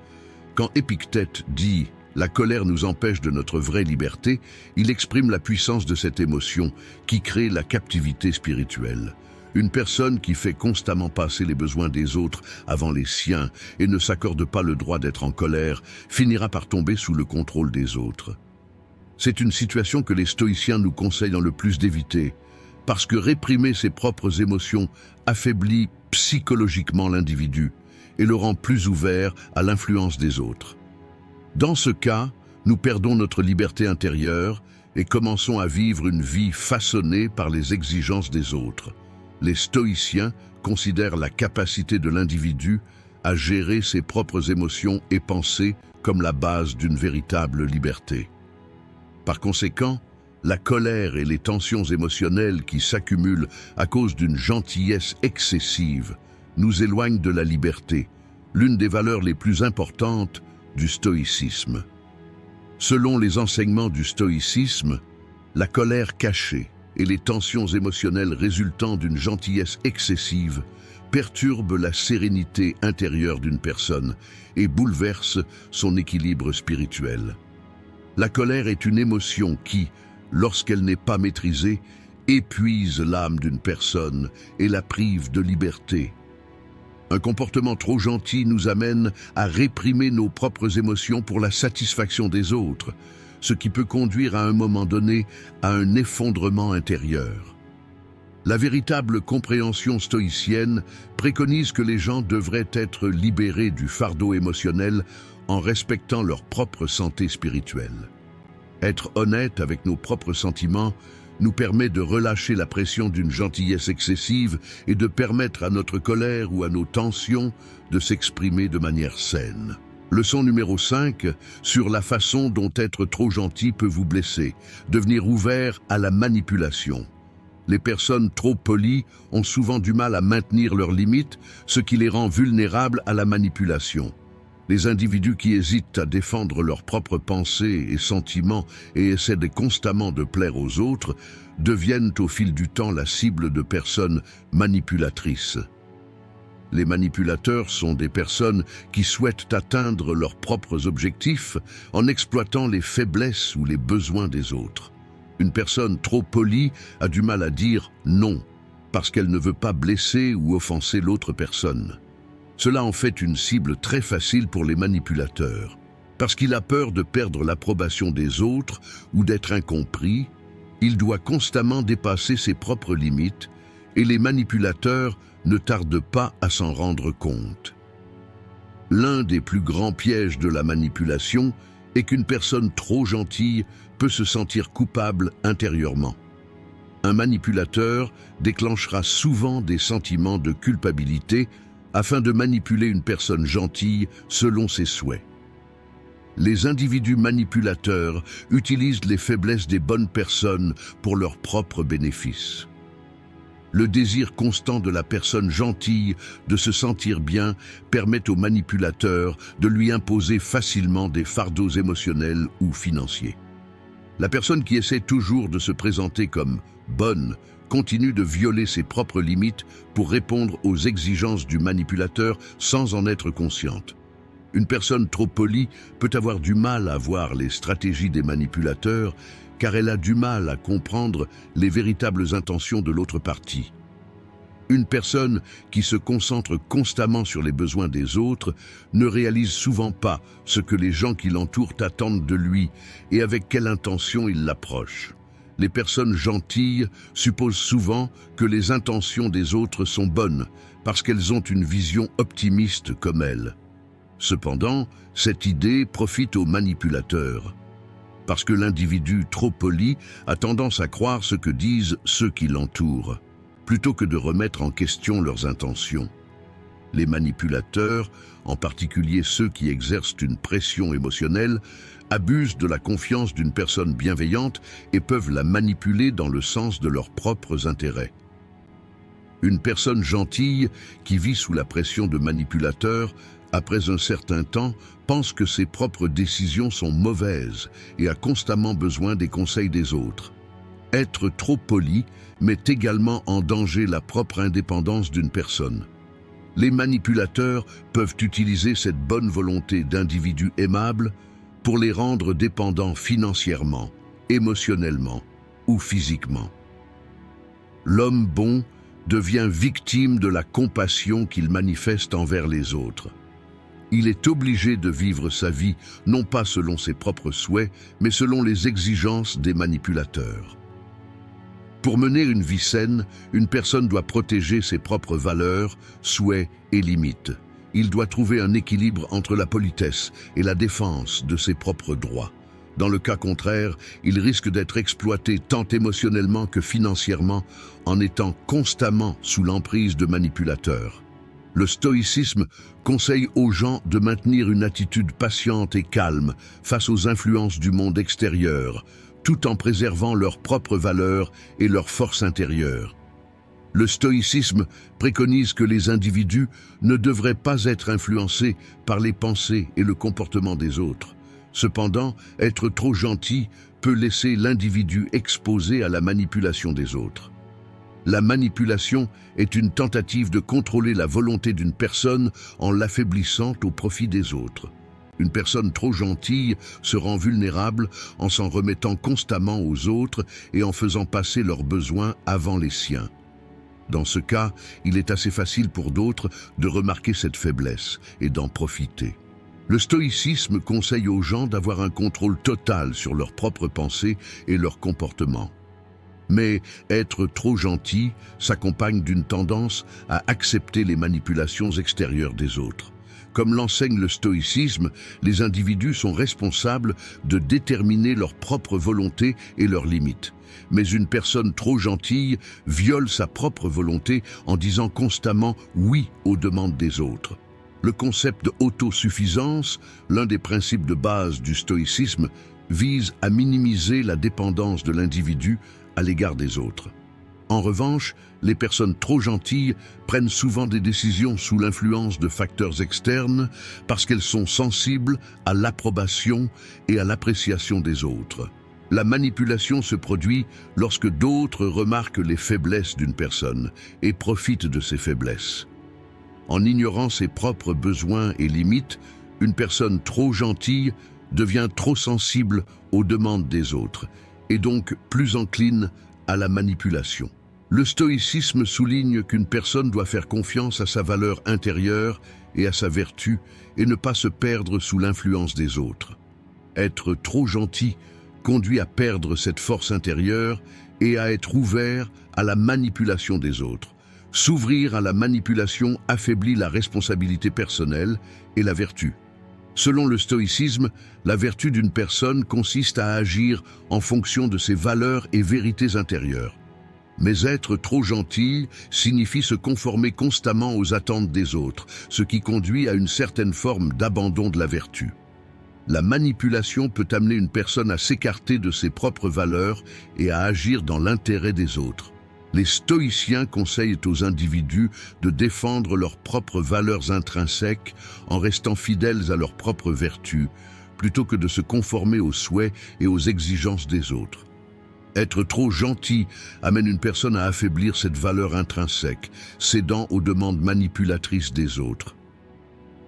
Quand Épictète dit « la colère nous empêche de notre vraie liberté », il exprime la puissance de cette émotion qui crée la captivité spirituelle. Une personne qui fait constamment passer les besoins des autres avant les siens et ne s'accorde pas le droit d'être en colère finira par tomber sous le contrôle des autres. C'est une situation que les stoïciens nous conseillent le plus d'éviter, parce que réprimer ses propres émotions affaiblit psychologiquement l'individu et le rend plus ouvert à l'influence des autres. Dans ce cas, nous perdons notre liberté intérieure et commençons à vivre une vie façonnée par les exigences des autres. Les stoïciens considèrent la capacité de l'individu à gérer ses propres émotions et pensées comme la base d'une véritable liberté. Par conséquent, la colère et les tensions émotionnelles qui s'accumulent à cause d'une gentillesse excessive nous éloignent de la liberté, l'une des valeurs les plus importantes du stoïcisme. Selon les enseignements du stoïcisme, la colère cachée et les tensions émotionnelles résultant d'une gentillesse excessive perturbent la sérénité intérieure d'une personne et bouleversent son équilibre spirituel. La colère est une émotion qui, lorsqu'elle n'est pas maîtrisée, épuise l'âme d'une personne et la prive de liberté. Un comportement trop gentil nous amène à réprimer nos propres émotions pour la satisfaction des autres, ce qui peut conduire à un moment donné à un effondrement intérieur. La véritable compréhension stoïcienne préconise que les gens devraient être libérés du fardeau émotionnel en respectant leur propre santé spirituelle. Être honnête avec nos propres sentiments nous permet de relâcher la pression d'une gentillesse excessive et de permettre à notre colère ou à nos tensions de s'exprimer de manière saine. Leçon numéro 5, sur la façon dont être trop gentil peut vous blesser. Devenir ouvert à la manipulation. Les personnes trop polies ont souvent du mal à maintenir leurs limites, ce qui les rend vulnérables à la manipulation. Les individus qui hésitent à défendre leurs propres pensées et sentiments et essaient constamment de plaire aux autres deviennent au fil du temps la cible de personnes manipulatrices. Les manipulateurs sont des personnes qui souhaitent atteindre leurs propres objectifs en exploitant les faiblesses ou les besoins des autres. Une personne trop polie a du mal à dire non parce qu'elle ne veut pas blesser ou offenser l'autre personne. Cela en fait une cible très facile pour les manipulateurs. Parce qu'il a peur de perdre l'approbation des autres ou d'être incompris, il doit constamment dépasser ses propres limites et les manipulateurs ne tardent pas à s'en rendre compte. L'un des plus grands pièges de la manipulation est qu'une personne trop gentille peut se sentir coupable intérieurement. Un manipulateur déclenchera souvent des sentiments de culpabilité afin de manipuler une personne gentille selon ses souhaits. Les individus manipulateurs utilisent les faiblesses des bonnes personnes pour leur propre bénéfice. Le désir constant de la personne gentille de se sentir bien permet au manipulateur de lui imposer facilement des fardeaux émotionnels ou financiers. La personne qui essaie toujours de se présenter comme bonne continue de violer ses propres limites pour répondre aux exigences du manipulateur sans en être consciente. Une personne trop polie peut avoir du mal à voir les stratégies des manipulateurs car elle a du mal à comprendre les véritables intentions de l'autre partie. Une personne qui se concentre constamment sur les besoins des autres ne réalise souvent pas ce que les gens qui l'entourent attendent de lui et avec quelle intention ils l'approchent. Les personnes gentilles supposent souvent que les intentions des autres sont bonnes parce qu'elles ont une vision optimiste comme elles. Cependant, cette idée profite aux manipulateurs. Parce que l'individu trop poli a tendance à croire ce que disent ceux qui l'entourent, plutôt que de remettre en question leurs intentions. Les manipulateurs, en particulier ceux qui exercent une pression émotionnelle, abusent de la confiance d'une personne bienveillante et peuvent la manipuler dans le sens de leurs propres intérêts. Une personne gentille qui vit sous la pression de manipulateurs, après un certain temps, pense que ses propres décisions sont mauvaises et a constamment besoin des conseils des autres. Être trop poli met également en danger la propre indépendance d'une personne. Les manipulateurs peuvent utiliser cette bonne volonté d'individus aimables pour les rendre dépendants financièrement, émotionnellement ou physiquement. L'homme bon devient victime de la compassion qu'il manifeste envers les autres. Il est obligé de vivre sa vie non pas selon ses propres souhaits, mais selon les exigences des manipulateurs. Pour mener une vie saine, une personne doit protéger ses propres valeurs, souhaits et limites. Il doit trouver un équilibre entre la politesse et la défense de ses propres droits. Dans le cas contraire, il risque d'être exploité tant émotionnellement que financièrement en étant constamment sous l'emprise de manipulateurs. Le stoïcisme conseille aux gens de maintenir une attitude patiente et calme face aux influences du monde extérieur, tout en préservant leurs propres valeurs et leur force intérieure. Le stoïcisme préconise que les individus ne devraient pas être influencés par les pensées et le comportement des autres. Cependant, être trop gentil peut laisser l'individu exposé à la manipulation des autres. La manipulation est une tentative de contrôler la volonté d'une personne en l'affaiblissant au profit des autres. Une personne trop gentille se rend vulnérable en s'en remettant constamment aux autres et en faisant passer leurs besoins avant les siens. Dans ce cas, il est assez facile pour d'autres de remarquer cette faiblesse et d'en profiter. Le stoïcisme conseille aux gens d'avoir un contrôle total sur leurs propres pensées et leur comportement. Mais être trop gentil s'accompagne d'une tendance à accepter les manipulations extérieures des autres. Comme l'enseigne le stoïcisme, les individus sont responsables de déterminer leur propre volonté et leurs limites. Mais une personne trop gentille viole sa propre volonté en disant constamment oui aux demandes des autres. Le concept d'autosuffisance, l'un des principes de base du stoïcisme, vise à minimiser la dépendance de l'individu à l'égard des autres. En revanche, les personnes trop gentilles prennent souvent des décisions sous l'influence de facteurs externes parce qu'elles sont sensibles à l'approbation et à l'appréciation des autres. La manipulation se produit lorsque d'autres remarquent les faiblesses d'une personne et profitent de ces faiblesses. En ignorant ses propres besoins et limites, une personne trop gentille devient trop sensible aux demandes des autres et donc plus encline à la manipulation. Le stoïcisme souligne qu'une personne doit faire confiance à sa valeur intérieure et à sa vertu et ne pas se perdre sous l'influence des autres. Être trop gentil conduit à perdre cette force intérieure et à être ouvert à la manipulation des autres. S'ouvrir à la manipulation affaiblit la responsabilité personnelle et la vertu. Selon le stoïcisme, la vertu d'une personne consiste à agir en fonction de ses valeurs et vérités intérieures. Mais être trop gentil signifie se conformer constamment aux attentes des autres, ce qui conduit à une certaine forme d'abandon de la vertu. La manipulation peut amener une personne à s'écarter de ses propres valeurs et à agir dans l'intérêt des autres. Les stoïciens conseillent aux individus de défendre leurs propres valeurs intrinsèques en restant fidèles à leurs propres vertus, plutôt que de se conformer aux souhaits et aux exigences des autres. Être trop gentil amène une personne à affaiblir cette valeur intrinsèque, cédant aux demandes manipulatrices des autres.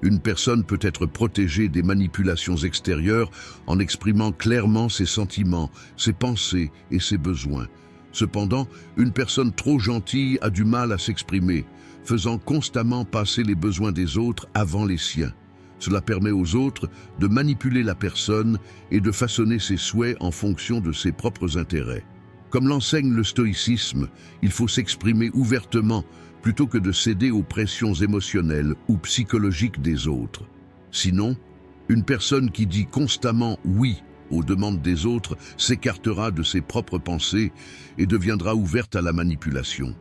Une personne peut être protégée des manipulations extérieures en exprimant clairement ses sentiments, ses pensées et ses besoins. Cependant, une personne trop gentille a du mal à s'exprimer, faisant constamment passer les besoins des autres avant les siens. Cela permet aux autres de manipuler la personne et de façonner ses souhaits en fonction de ses propres intérêts. Comme l'enseigne le stoïcisme, il faut s'exprimer ouvertement plutôt que de céder aux pressions émotionnelles ou psychologiques des autres. Sinon, une personne qui dit constamment oui aux demandes des autres s'écartera de ses propres pensées et deviendra ouverte à la manipulation.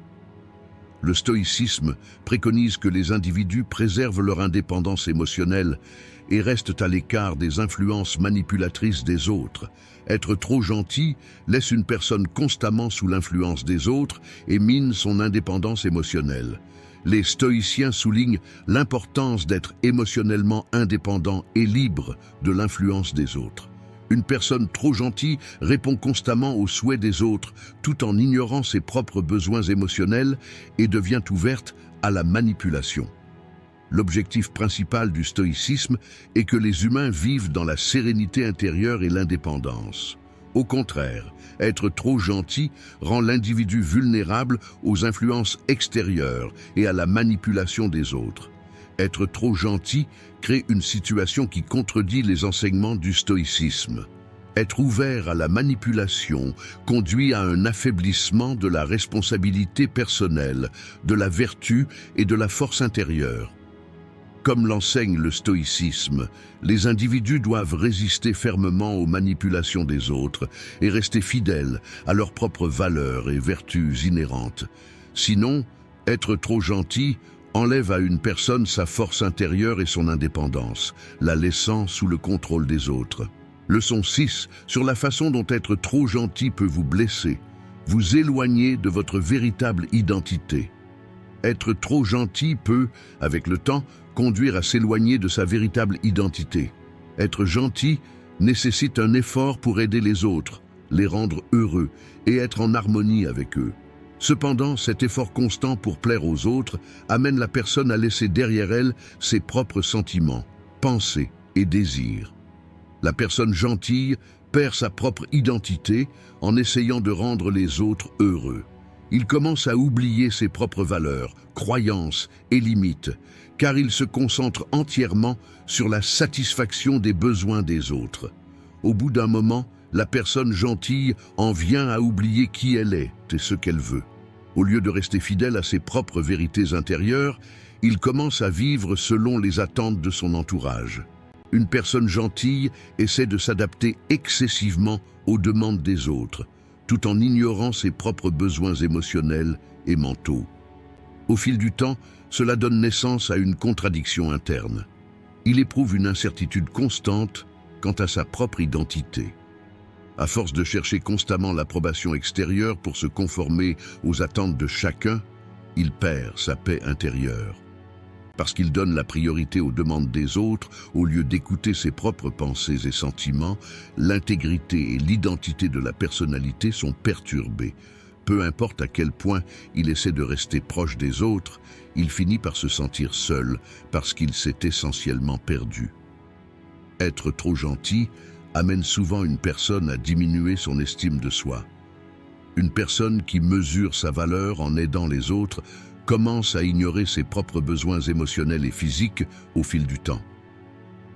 Le stoïcisme préconise que les individus préservent leur indépendance émotionnelle et restent à l'écart des influences manipulatrices des autres. Être trop gentil laisse une personne constamment sous l'influence des autres et mine son indépendance émotionnelle. Les stoïciens soulignent l'importance d'être émotionnellement indépendant et libre de l'influence des autres. Une personne trop gentille répond constamment aux souhaits des autres tout en ignorant ses propres besoins émotionnels et devient ouverte à la manipulation. L'objectif principal du stoïcisme est que les humains vivent dans la sérénité intérieure et l'indépendance. Au contraire, être trop gentil rend l'individu vulnérable aux influences extérieures et à la manipulation des autres. Être trop gentil crée une situation qui contredit les enseignements du stoïcisme. Être ouvert à la manipulation conduit à un affaiblissement de la responsabilité personnelle, de la vertu et de la force intérieure. Comme l'enseigne le stoïcisme, les individus doivent résister fermement aux manipulations des autres et rester fidèles à leurs propres valeurs et vertus inhérentes. Sinon, être trop gentil enlève à une personne sa force intérieure et son indépendance, la laissant sous le contrôle des autres. Leçon 6, sur la façon dont être trop gentil peut vous blesser, vous éloigner de votre véritable identité. Être trop gentil peut, avec le temps, conduire à s'éloigner de sa véritable identité. Être gentil nécessite un effort pour aider les autres, les rendre heureux et être en harmonie avec eux. Cependant, cet effort constant pour plaire aux autres amène la personne à laisser derrière elle ses propres sentiments, pensées et désirs. La personne gentille perd sa propre identité en essayant de rendre les autres heureux. Il commence à oublier ses propres valeurs, croyances et limites, car il se concentre entièrement sur la satisfaction des besoins des autres. Au bout d'un moment, la personne gentille en vient à oublier qui elle est et ce qu'elle veut. Au lieu de rester fidèle à ses propres vérités intérieures, Il commence à vivre selon les attentes de son entourage. Une personne gentille essaie de s'adapter excessivement aux demandes des autres, tout en ignorant ses propres besoins émotionnels et mentaux. Au fil du temps, cela donne naissance à une contradiction interne. Il éprouve une incertitude constante quant à sa propre identité. À force de chercher constamment l'approbation extérieure pour se conformer aux attentes de chacun, il perd sa paix intérieure. Parce qu'il donne la priorité aux demandes des autres au lieu d'écouter ses propres pensées et sentiments, l'intégrité et l'identité de la personnalité sont perturbées. Peu importe à quel point il essaie de rester proche des autres, il finit par se sentir seul parce qu'il s'est essentiellement perdu. Être trop gentil amène souvent une personne à diminuer son estime de soi. Une personne qui mesure sa valeur en aidant les autres commence à ignorer ses propres besoins émotionnels et physiques au fil du temps.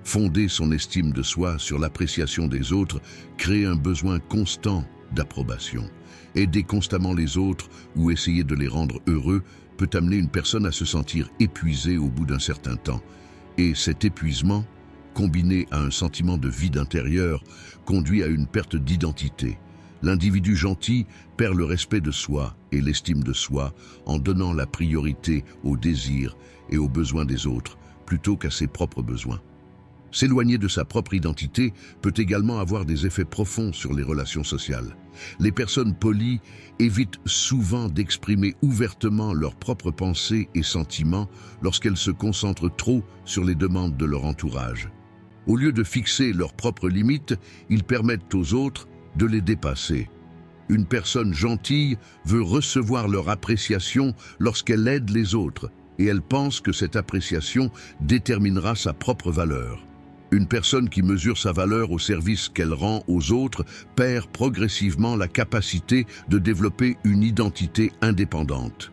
Fonder son estime de soi sur l'appréciation des autres crée un besoin constant d'approbation. Aider constamment les autres ou essayer de les rendre heureux peut amener une personne à se sentir épuisée au bout d'un certain temps. Et cet épuisement, combiné à un sentiment de vide intérieur, conduit à une perte d'identité. L'individu gentil perd le respect de soi et l'estime de soi en donnant la priorité aux désirs et aux besoins des autres plutôt qu'à ses propres besoins. S'éloigner de sa propre identité peut également avoir des effets profonds sur les relations sociales. Les personnes polies évitent souvent d'exprimer ouvertement leurs propres pensées et sentiments lorsqu'elles se concentrent trop sur les demandes de leur entourage. Au lieu de fixer leurs propres limites, ils permettent aux autres de les dépasser. Une personne gentille veut recevoir leur appréciation lorsqu'elle aide les autres, et elle pense que cette appréciation déterminera sa propre valeur. Une personne qui mesure sa valeur au service qu'elle rend aux autres perd progressivement la capacité de développer une identité indépendante.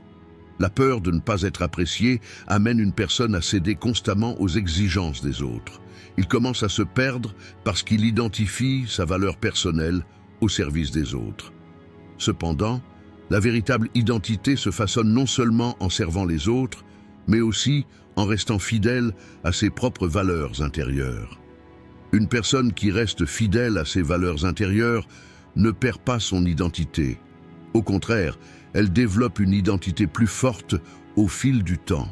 La peur de ne pas être apprécié amène une personne à céder constamment aux exigences des autres. Il commence à se perdre parce qu'il identifie sa valeur personnelle au service des autres. Cependant, la véritable identité se façonne non seulement en servant les autres, mais aussi en restant fidèle à ses propres valeurs intérieures. Une personne qui reste fidèle à ses valeurs intérieures ne perd pas son identité. Au contraire, elle développe une identité plus forte au fil du temps.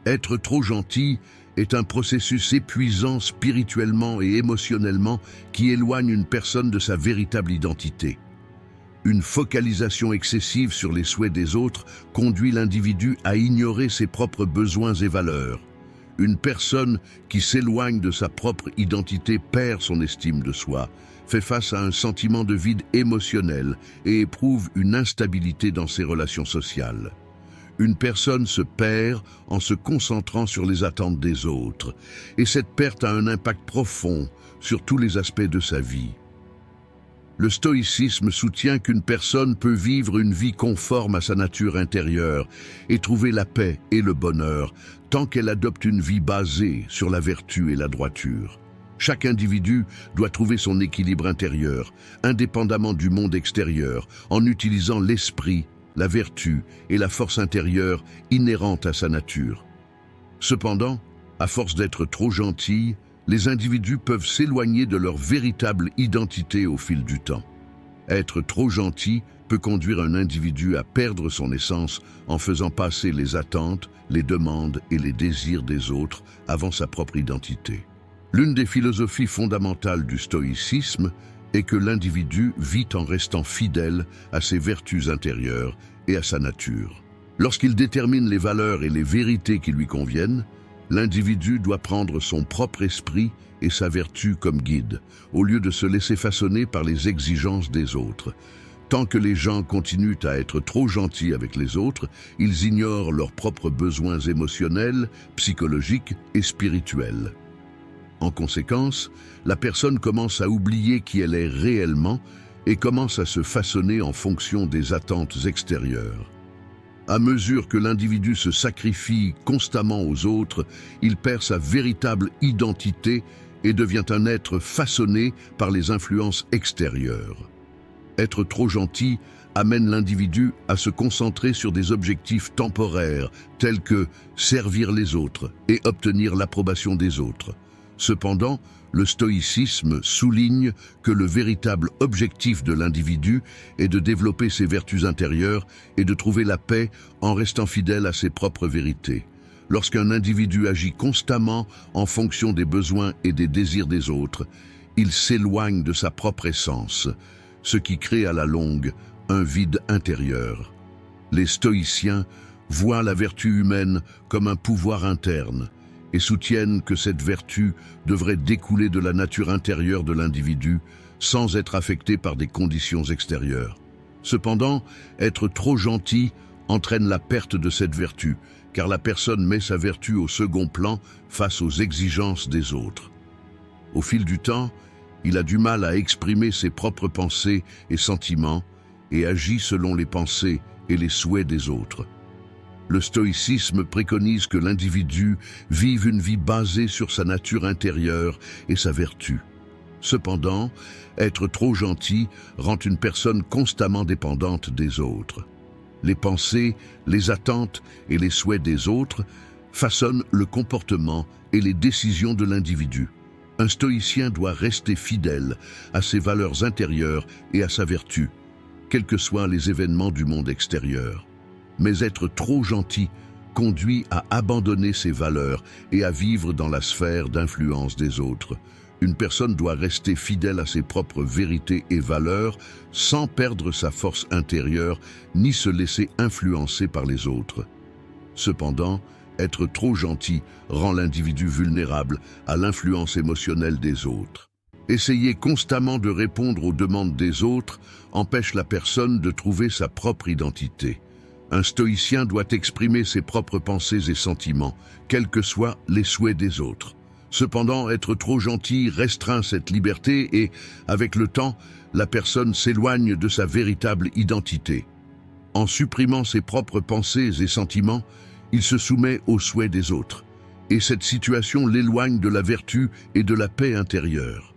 Être trop gentil est un processus épuisant spirituellement et émotionnellement qui éloigne une personne de sa véritable identité. Une focalisation excessive sur les souhaits des autres conduit l'individu à ignorer ses propres besoins et valeurs. Une personne qui s'éloigne de sa propre identité perd son estime de soi, fait face à un sentiment de vide émotionnel et éprouve une instabilité dans ses relations sociales. Une personne se perd en se concentrant sur les attentes des autres, et cette perte a un impact profond sur tous les aspects de sa vie. Le stoïcisme soutient qu'une personne peut vivre une vie conforme à sa nature intérieure et trouver la paix et le bonheur tant qu'elle adopte une vie basée sur la vertu et la droiture. Chaque individu doit trouver son équilibre intérieur, indépendamment du monde extérieur, en utilisant l'esprit, la vertu et la force intérieure inhérentes à sa nature. Cependant, à force d'être trop gentils, les individus peuvent s'éloigner de leur véritable identité au fil du temps. Être trop gentil peut conduire un individu à perdre son essence en faisant passer les attentes, les demandes et les désirs des autres avant sa propre identité. L'une des philosophies fondamentales du stoïcisme est que l'individu vit en restant fidèle à ses vertus intérieures et à sa nature. Lorsqu'il détermine les valeurs et les vérités qui lui conviennent, l'individu doit prendre son propre esprit et sa vertu comme guide, au lieu de se laisser façonner par les exigences des autres. Tant que les gens continuent à être trop gentils avec les autres, ils ignorent leurs propres besoins émotionnels, psychologiques et spirituels. En conséquence, la personne commence à oublier qui elle est réellement et commence à se façonner en fonction des attentes extérieures. À mesure que l'individu se sacrifie constamment aux autres, il perd sa véritable identité et devient un être façonné par les influences extérieures. Être trop gentil amène l'individu à se concentrer sur des objectifs temporaires, tels que servir les autres et obtenir l'approbation des autres. Cependant, le stoïcisme souligne que le véritable objectif de l'individu est de développer ses vertus intérieures et de trouver la paix en restant fidèle à ses propres vérités. Lorsqu'un individu agit constamment en fonction des besoins et des désirs des autres, il s'éloigne de sa propre essence, ce qui crée à la longue un vide intérieur. Les stoïciens voient la vertu humaine comme un pouvoir interne et soutiennent que cette vertu devrait découler de la nature intérieure de l'individu sans être affectée par des conditions extérieures. Cependant, être trop gentil entraîne la perte de cette vertu, car la personne met sa vertu au second plan face aux exigences des autres. Au fil du temps, il a du mal à exprimer ses propres pensées et sentiments et agit selon les pensées et les souhaits des autres. Le stoïcisme préconise que l'individu vive une vie basée sur sa nature intérieure et sa vertu. Cependant, être trop gentil rend une personne constamment dépendante des autres. Les pensées, les attentes et les souhaits des autres façonnent le comportement et les décisions de l'individu. Un stoïcien doit rester fidèle à ses valeurs intérieures et à sa vertu, quels que soient les événements du monde extérieur. Mais être trop gentil conduit à abandonner ses valeurs et à vivre dans la sphère d'influence des autres. Une personne doit rester fidèle à ses propres vérités et valeurs sans perdre sa force intérieure ni se laisser influencer par les autres. Cependant, être trop gentil rend l'individu vulnérable à l'influence émotionnelle des autres. Essayer constamment de répondre aux demandes des autres empêche la personne de trouver sa propre identité. Un stoïcien doit exprimer ses propres pensées et sentiments, quels que soient les souhaits des autres. Cependant, être trop gentil restreint cette liberté et, avec le temps, la personne s'éloigne de sa véritable identité. En supprimant ses propres pensées et sentiments, il se soumet aux souhaits des autres. Et cette situation l'éloigne de la vertu et de la paix intérieure.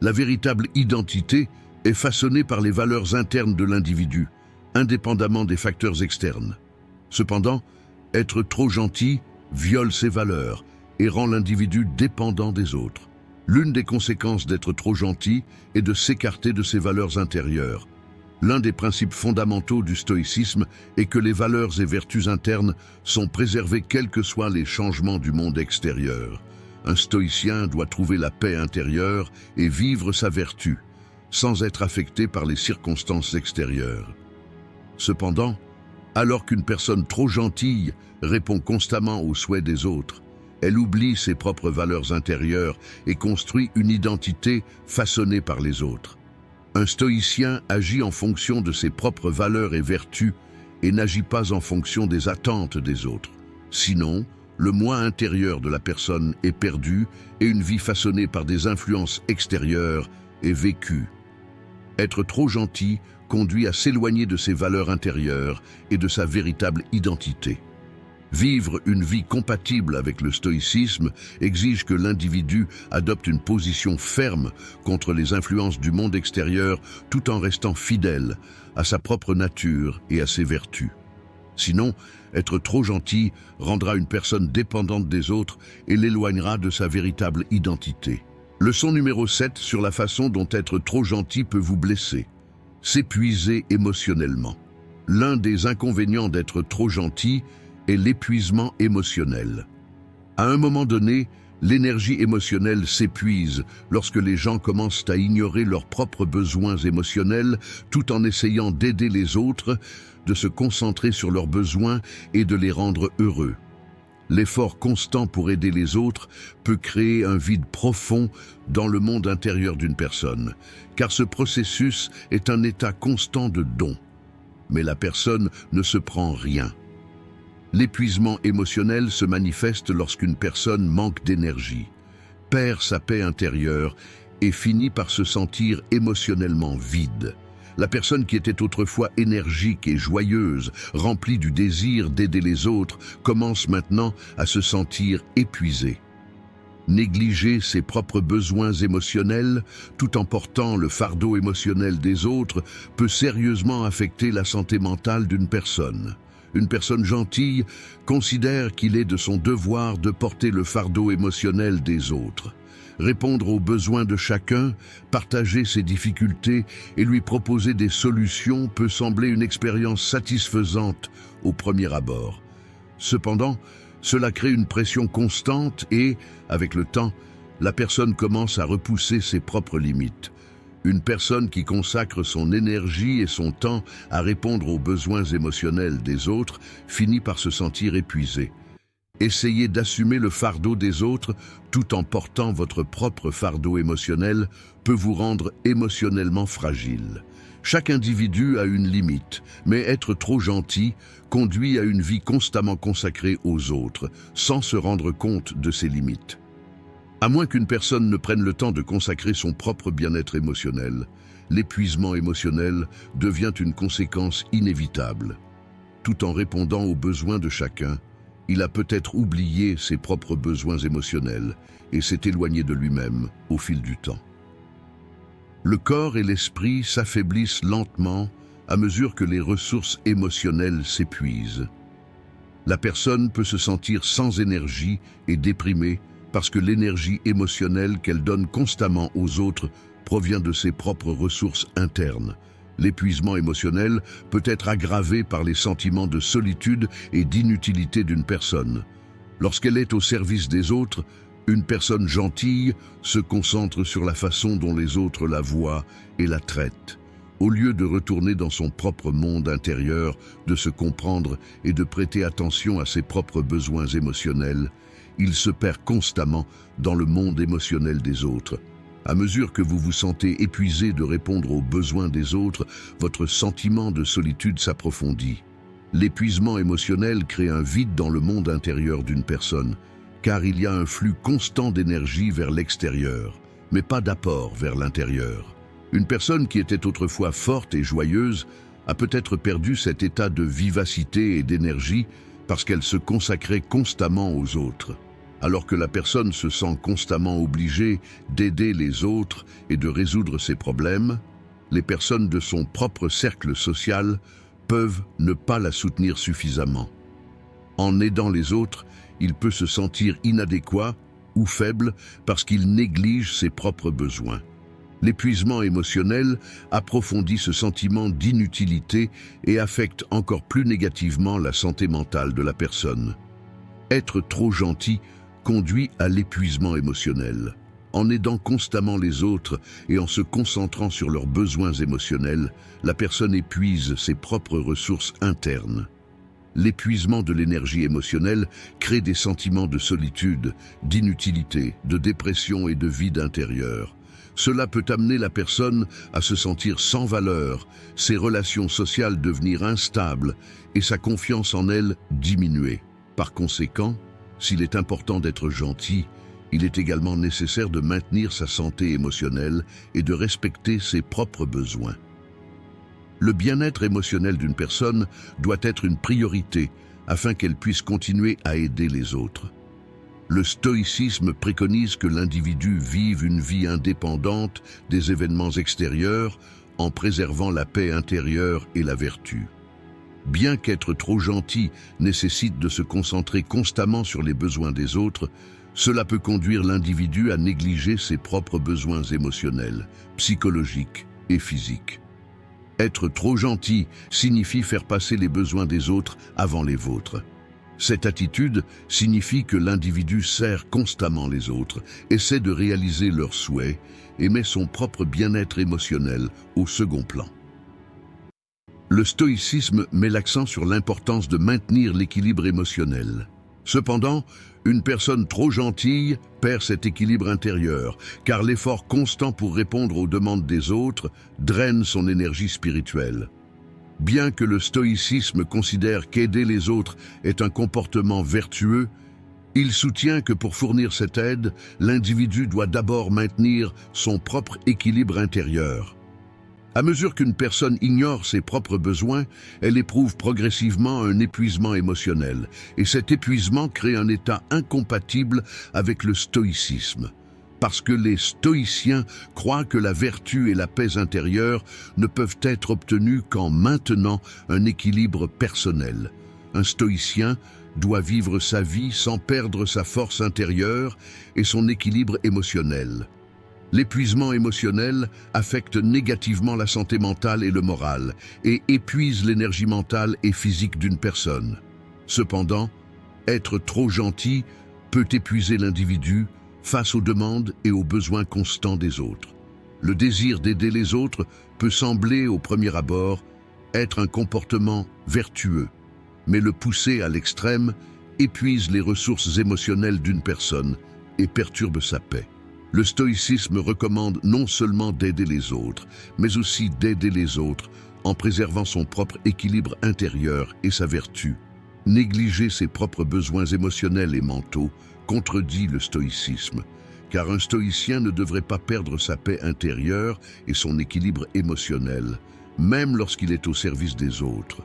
La véritable identité est façonnée par les valeurs internes de l'individu, indépendamment des facteurs externes. Cependant, être trop gentil viole ces valeurs et rend l'individu dépendant des autres. L'une des conséquences d'être trop gentil est de s'écarter de ses valeurs intérieures. L'un des principes fondamentaux du stoïcisme est que les valeurs et vertus internes sont préservées quels que soient les changements du monde extérieur. Un stoïcien doit trouver la paix intérieure et vivre sa vertu, sans être affecté par les circonstances extérieures. Cependant, alors qu'une personne trop gentille répond constamment aux souhaits des autres, elle oublie ses propres valeurs intérieures et construit une identité façonnée par les autres. Un stoïcien agit en fonction de ses propres valeurs et vertus et n'agit pas en fonction des attentes des autres. Sinon, le moi intérieur de la personne est perdu et une vie façonnée par des influences extérieures est vécue. Être trop gentil conduit à s'éloigner de ses valeurs intérieures et de sa véritable identité. Vivre une vie compatible avec le stoïcisme exige que l'individu adopte une position ferme contre les influences du monde extérieur tout en restant fidèle à sa propre nature et à ses vertus. Sinon, être trop gentil rendra une personne dépendante des autres et l'éloignera de sa véritable identité. Leçon numéro 7 sur la façon dont être trop gentil peut vous blesser. S'épuiser émotionnellement. L'un des inconvénients d'être trop gentil est l'épuisement émotionnel. À un moment donné, l'énergie émotionnelle s'épuise lorsque les gens commencent à ignorer leurs propres besoins émotionnels tout en essayant d'aider les autres, de se concentrer sur leurs besoins et de les rendre heureux. L'effort constant pour aider les autres peut créer un vide profond dans le monde intérieur d'une personne, car ce processus est un état constant de don. Mais la personne ne se prend rien. L'épuisement émotionnel se manifeste lorsqu'une personne manque d'énergie, perd sa paix intérieure et finit par se sentir émotionnellement vide. La personne qui était autrefois énergique et joyeuse, remplie du désir d'aider les autres, commence maintenant à se sentir épuisée. Négliger ses propres besoins émotionnels, tout en portant le fardeau émotionnel des autres, peut sérieusement affecter la santé mentale d'une personne. Une personne gentille considère qu'il est de son devoir de porter le fardeau émotionnel des autres. Répondre aux besoins de chacun, partager ses difficultés et lui proposer des solutions peut sembler une expérience satisfaisante au premier abord. Cependant, cela crée une pression constante et, avec le temps, la personne commence à repousser ses propres limites. Une personne qui consacre son énergie et son temps à répondre aux besoins émotionnels des autres finit par se sentir épuisée. Essayez d'assumer le fardeau des autres tout en portant votre propre fardeau émotionnel peut vous rendre émotionnellement fragile. Chaque individu a une limite, mais être trop gentil conduit à une vie constamment consacrée aux autres, sans se rendre compte de ses limites. À moins qu'une personne ne prenne le temps de consacrer son propre bien-être émotionnel, l'épuisement émotionnel devient une conséquence inévitable. Tout en répondant aux besoins de chacun, il a peut-être oublié ses propres besoins émotionnels et s'est éloigné de lui-même au fil du temps. Le corps et l'esprit s'affaiblissent lentement à mesure que les ressources émotionnelles s'épuisent. La personne peut se sentir sans énergie et déprimée parce que l'énergie émotionnelle qu'elle donne constamment aux autres provient de ses propres ressources internes. L'épuisement émotionnel peut être aggravé par les sentiments de solitude et d'inutilité d'une personne. Lorsqu'elle est au service des autres, une personne gentille se concentre sur la façon dont les autres la voient et la traitent. Au lieu de retourner dans son propre monde intérieur, de se comprendre et de prêter attention à ses propres besoins émotionnels, il se perd constamment dans le monde émotionnel des autres. À mesure que vous vous sentez épuisé de répondre aux besoins des autres, votre sentiment de solitude s'approfondit. L'épuisement émotionnel crée un vide dans le monde intérieur d'une personne, car il y a un flux constant d'énergie vers l'extérieur, mais pas d'apport vers l'intérieur. Une personne qui était autrefois forte et joyeuse a peut-être perdu cet état de vivacité et d'énergie parce qu'elle se consacrait constamment aux autres. Alors que la personne se sent constamment obligée d'aider les autres et de résoudre ses problèmes, les personnes de son propre cercle social peuvent ne pas la soutenir suffisamment. En aidant les autres, il peut se sentir inadéquat ou faible parce qu'il néglige ses propres besoins. L'épuisement émotionnel approfondit ce sentiment d'inutilité et affecte encore plus négativement la santé mentale de la personne. Être trop gentil conduit à l'épuisement émotionnel. En aidant constamment les autres et en se concentrant sur leurs besoins émotionnels, la personne épuise ses propres ressources internes. L'épuisement de l'énergie émotionnelle crée des sentiments de solitude, d'inutilité, de dépression et de vide intérieur. Cela peut amener la personne à se sentir sans valeur, ses relations sociales devenir instables et sa confiance en elle diminuer. Par conséquent, s'il est important d'être gentil, il est également nécessaire de maintenir sa santé émotionnelle et de respecter ses propres besoins. Le bien-être émotionnel d'une personne doit être une priorité afin qu'elle puisse continuer à aider les autres. Le stoïcisme préconise que l'individu vive une vie indépendante des événements extérieurs en préservant la paix intérieure et la vertu. Bien qu'être trop gentil nécessite de se concentrer constamment sur les besoins des autres, cela peut conduire l'individu à négliger ses propres besoins émotionnels, psychologiques et physiques. Être trop gentil signifie faire passer les besoins des autres avant les vôtres. Cette attitude signifie que l'individu sert constamment les autres, essaie de réaliser leurs souhaits et met son propre bien-être émotionnel au second plan. Le stoïcisme met l'accent sur l'importance de maintenir l'équilibre émotionnel. Cependant, une personne trop gentille perd cet équilibre intérieur, car l'effort constant pour répondre aux demandes des autres draine son énergie spirituelle. Bien que le stoïcisme considère qu'aider les autres est un comportement vertueux, il soutient que pour fournir cette aide, l'individu doit d'abord maintenir son propre équilibre intérieur. À mesure qu'une personne ignore ses propres besoins, elle éprouve progressivement un épuisement émotionnel, et cet épuisement crée un état incompatible avec le stoïcisme. Parce que les stoïciens croient que la vertu et la paix intérieure ne peuvent être obtenues qu'en maintenant un équilibre personnel. Un stoïcien doit vivre sa vie sans perdre sa force intérieure et son équilibre émotionnel. L'épuisement émotionnel affecte négativement la santé mentale et le moral et épuise l'énergie mentale et physique d'une personne. Cependant, être trop gentil peut épuiser l'individu face aux demandes et aux besoins constants des autres. Le désir d'aider les autres peut sembler au premier abord être un comportement vertueux, mais le pousser à l'extrême épuise les ressources émotionnelles d'une personne et perturbe sa paix. Le stoïcisme recommande non seulement d'aider les autres, mais aussi d'aider les autres en préservant son propre équilibre intérieur et sa vertu. Négliger ses propres besoins émotionnels et mentaux contredit le stoïcisme, car un stoïcien ne devrait pas perdre sa paix intérieure et son équilibre émotionnel, même lorsqu'il est au service des autres.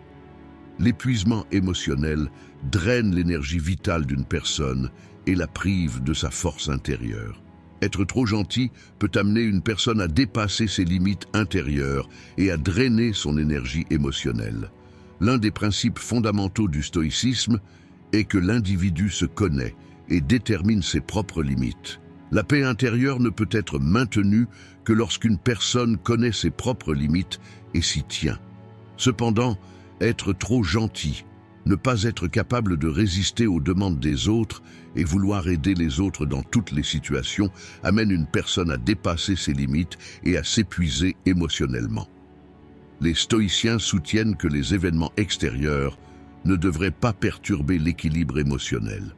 L'épuisement émotionnel draine l'énergie vitale d'une personne et la prive de sa force intérieure. Être trop gentil peut amener une personne à dépasser ses limites intérieures et à drainer son énergie émotionnelle. L'un des principes fondamentaux du stoïcisme est que l'individu se connaît et détermine ses propres limites. La paix intérieure ne peut être maintenue que lorsqu'une personne connaît ses propres limites et s'y tient. Cependant, être trop gentil, ne pas être capable de résister aux demandes des autres et vouloir aider les autres dans toutes les situations amène une personne à dépasser ses limites et à s'épuiser émotionnellement. Les stoïciens soutiennent que les événements extérieurs ne devraient pas perturber l'équilibre émotionnel.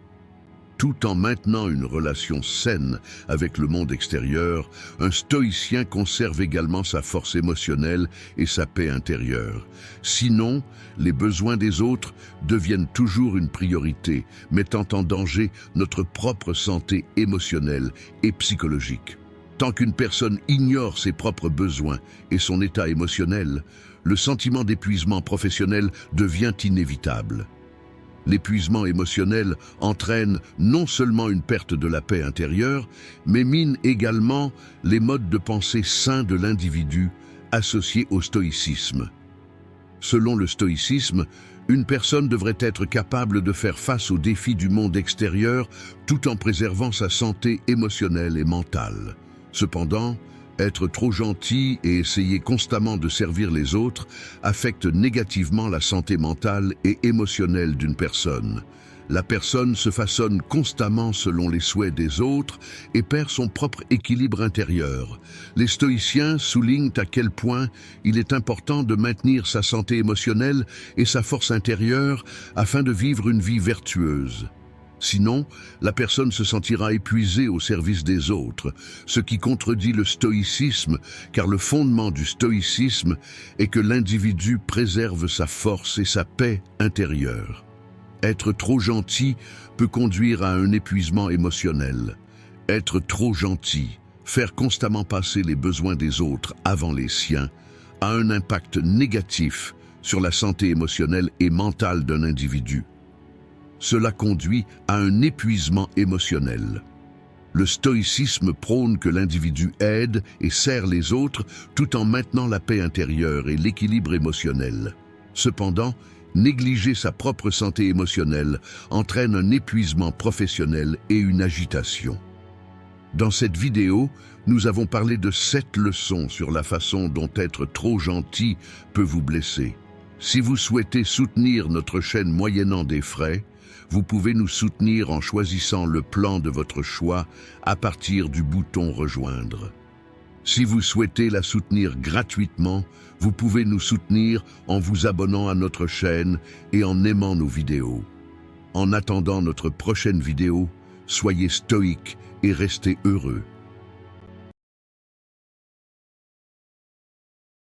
Tout en maintenant une relation saine avec le monde extérieur, un stoïcien conserve également sa force émotionnelle et sa paix intérieure. Sinon, les besoins des autres deviennent toujours une priorité, mettant en danger notre propre santé émotionnelle et psychologique. Tant qu'une personne ignore ses propres besoins et son état émotionnel, le sentiment d'épuisement professionnel devient inévitable. L'épuisement émotionnel entraîne non seulement une perte de la paix intérieure, mais mine également les modes de pensée sains de l'individu associés au stoïcisme. Selon le stoïcisme, une personne devrait être capable de faire face aux défis du monde extérieur tout en préservant sa santé émotionnelle et mentale. Cependant, être trop gentil et essayer constamment de servir les autres affecte négativement la santé mentale et émotionnelle d'une personne. La personne se façonne constamment selon les souhaits des autres et perd son propre équilibre intérieur. Les stoïciens soulignent à quel point il est important de maintenir sa santé émotionnelle et sa force intérieure afin de vivre une vie vertueuse. Sinon, la personne se sentira épuisée au service des autres, ce qui contredit le stoïcisme, car le fondement du stoïcisme est que l'individu préserve sa force et sa paix intérieure. Être trop gentil peut conduire à un épuisement émotionnel. Être trop gentil, faire constamment passer les besoins des autres avant les siens, a un impact négatif sur la santé émotionnelle et mentale d'un individu. Cela conduit à un épuisement émotionnel. Le stoïcisme prône que l'individu aide et sert les autres tout en maintenant la paix intérieure et l'équilibre émotionnel. Cependant, négliger sa propre santé émotionnelle entraîne un épuisement professionnel et une agitation. Dans cette vidéo, nous avons parlé de 7 leçons sur la façon dont être trop gentil peut vous blesser. Si vous souhaitez soutenir notre chaîne moyennant des frais, vous pouvez nous soutenir en choisissant le plan de votre choix à partir du bouton « Rejoindre ». Si vous souhaitez la soutenir gratuitement, vous pouvez nous soutenir en vous abonnant à notre chaîne et en aimant nos vidéos. En attendant notre prochaine vidéo, soyez stoïques et restez heureux.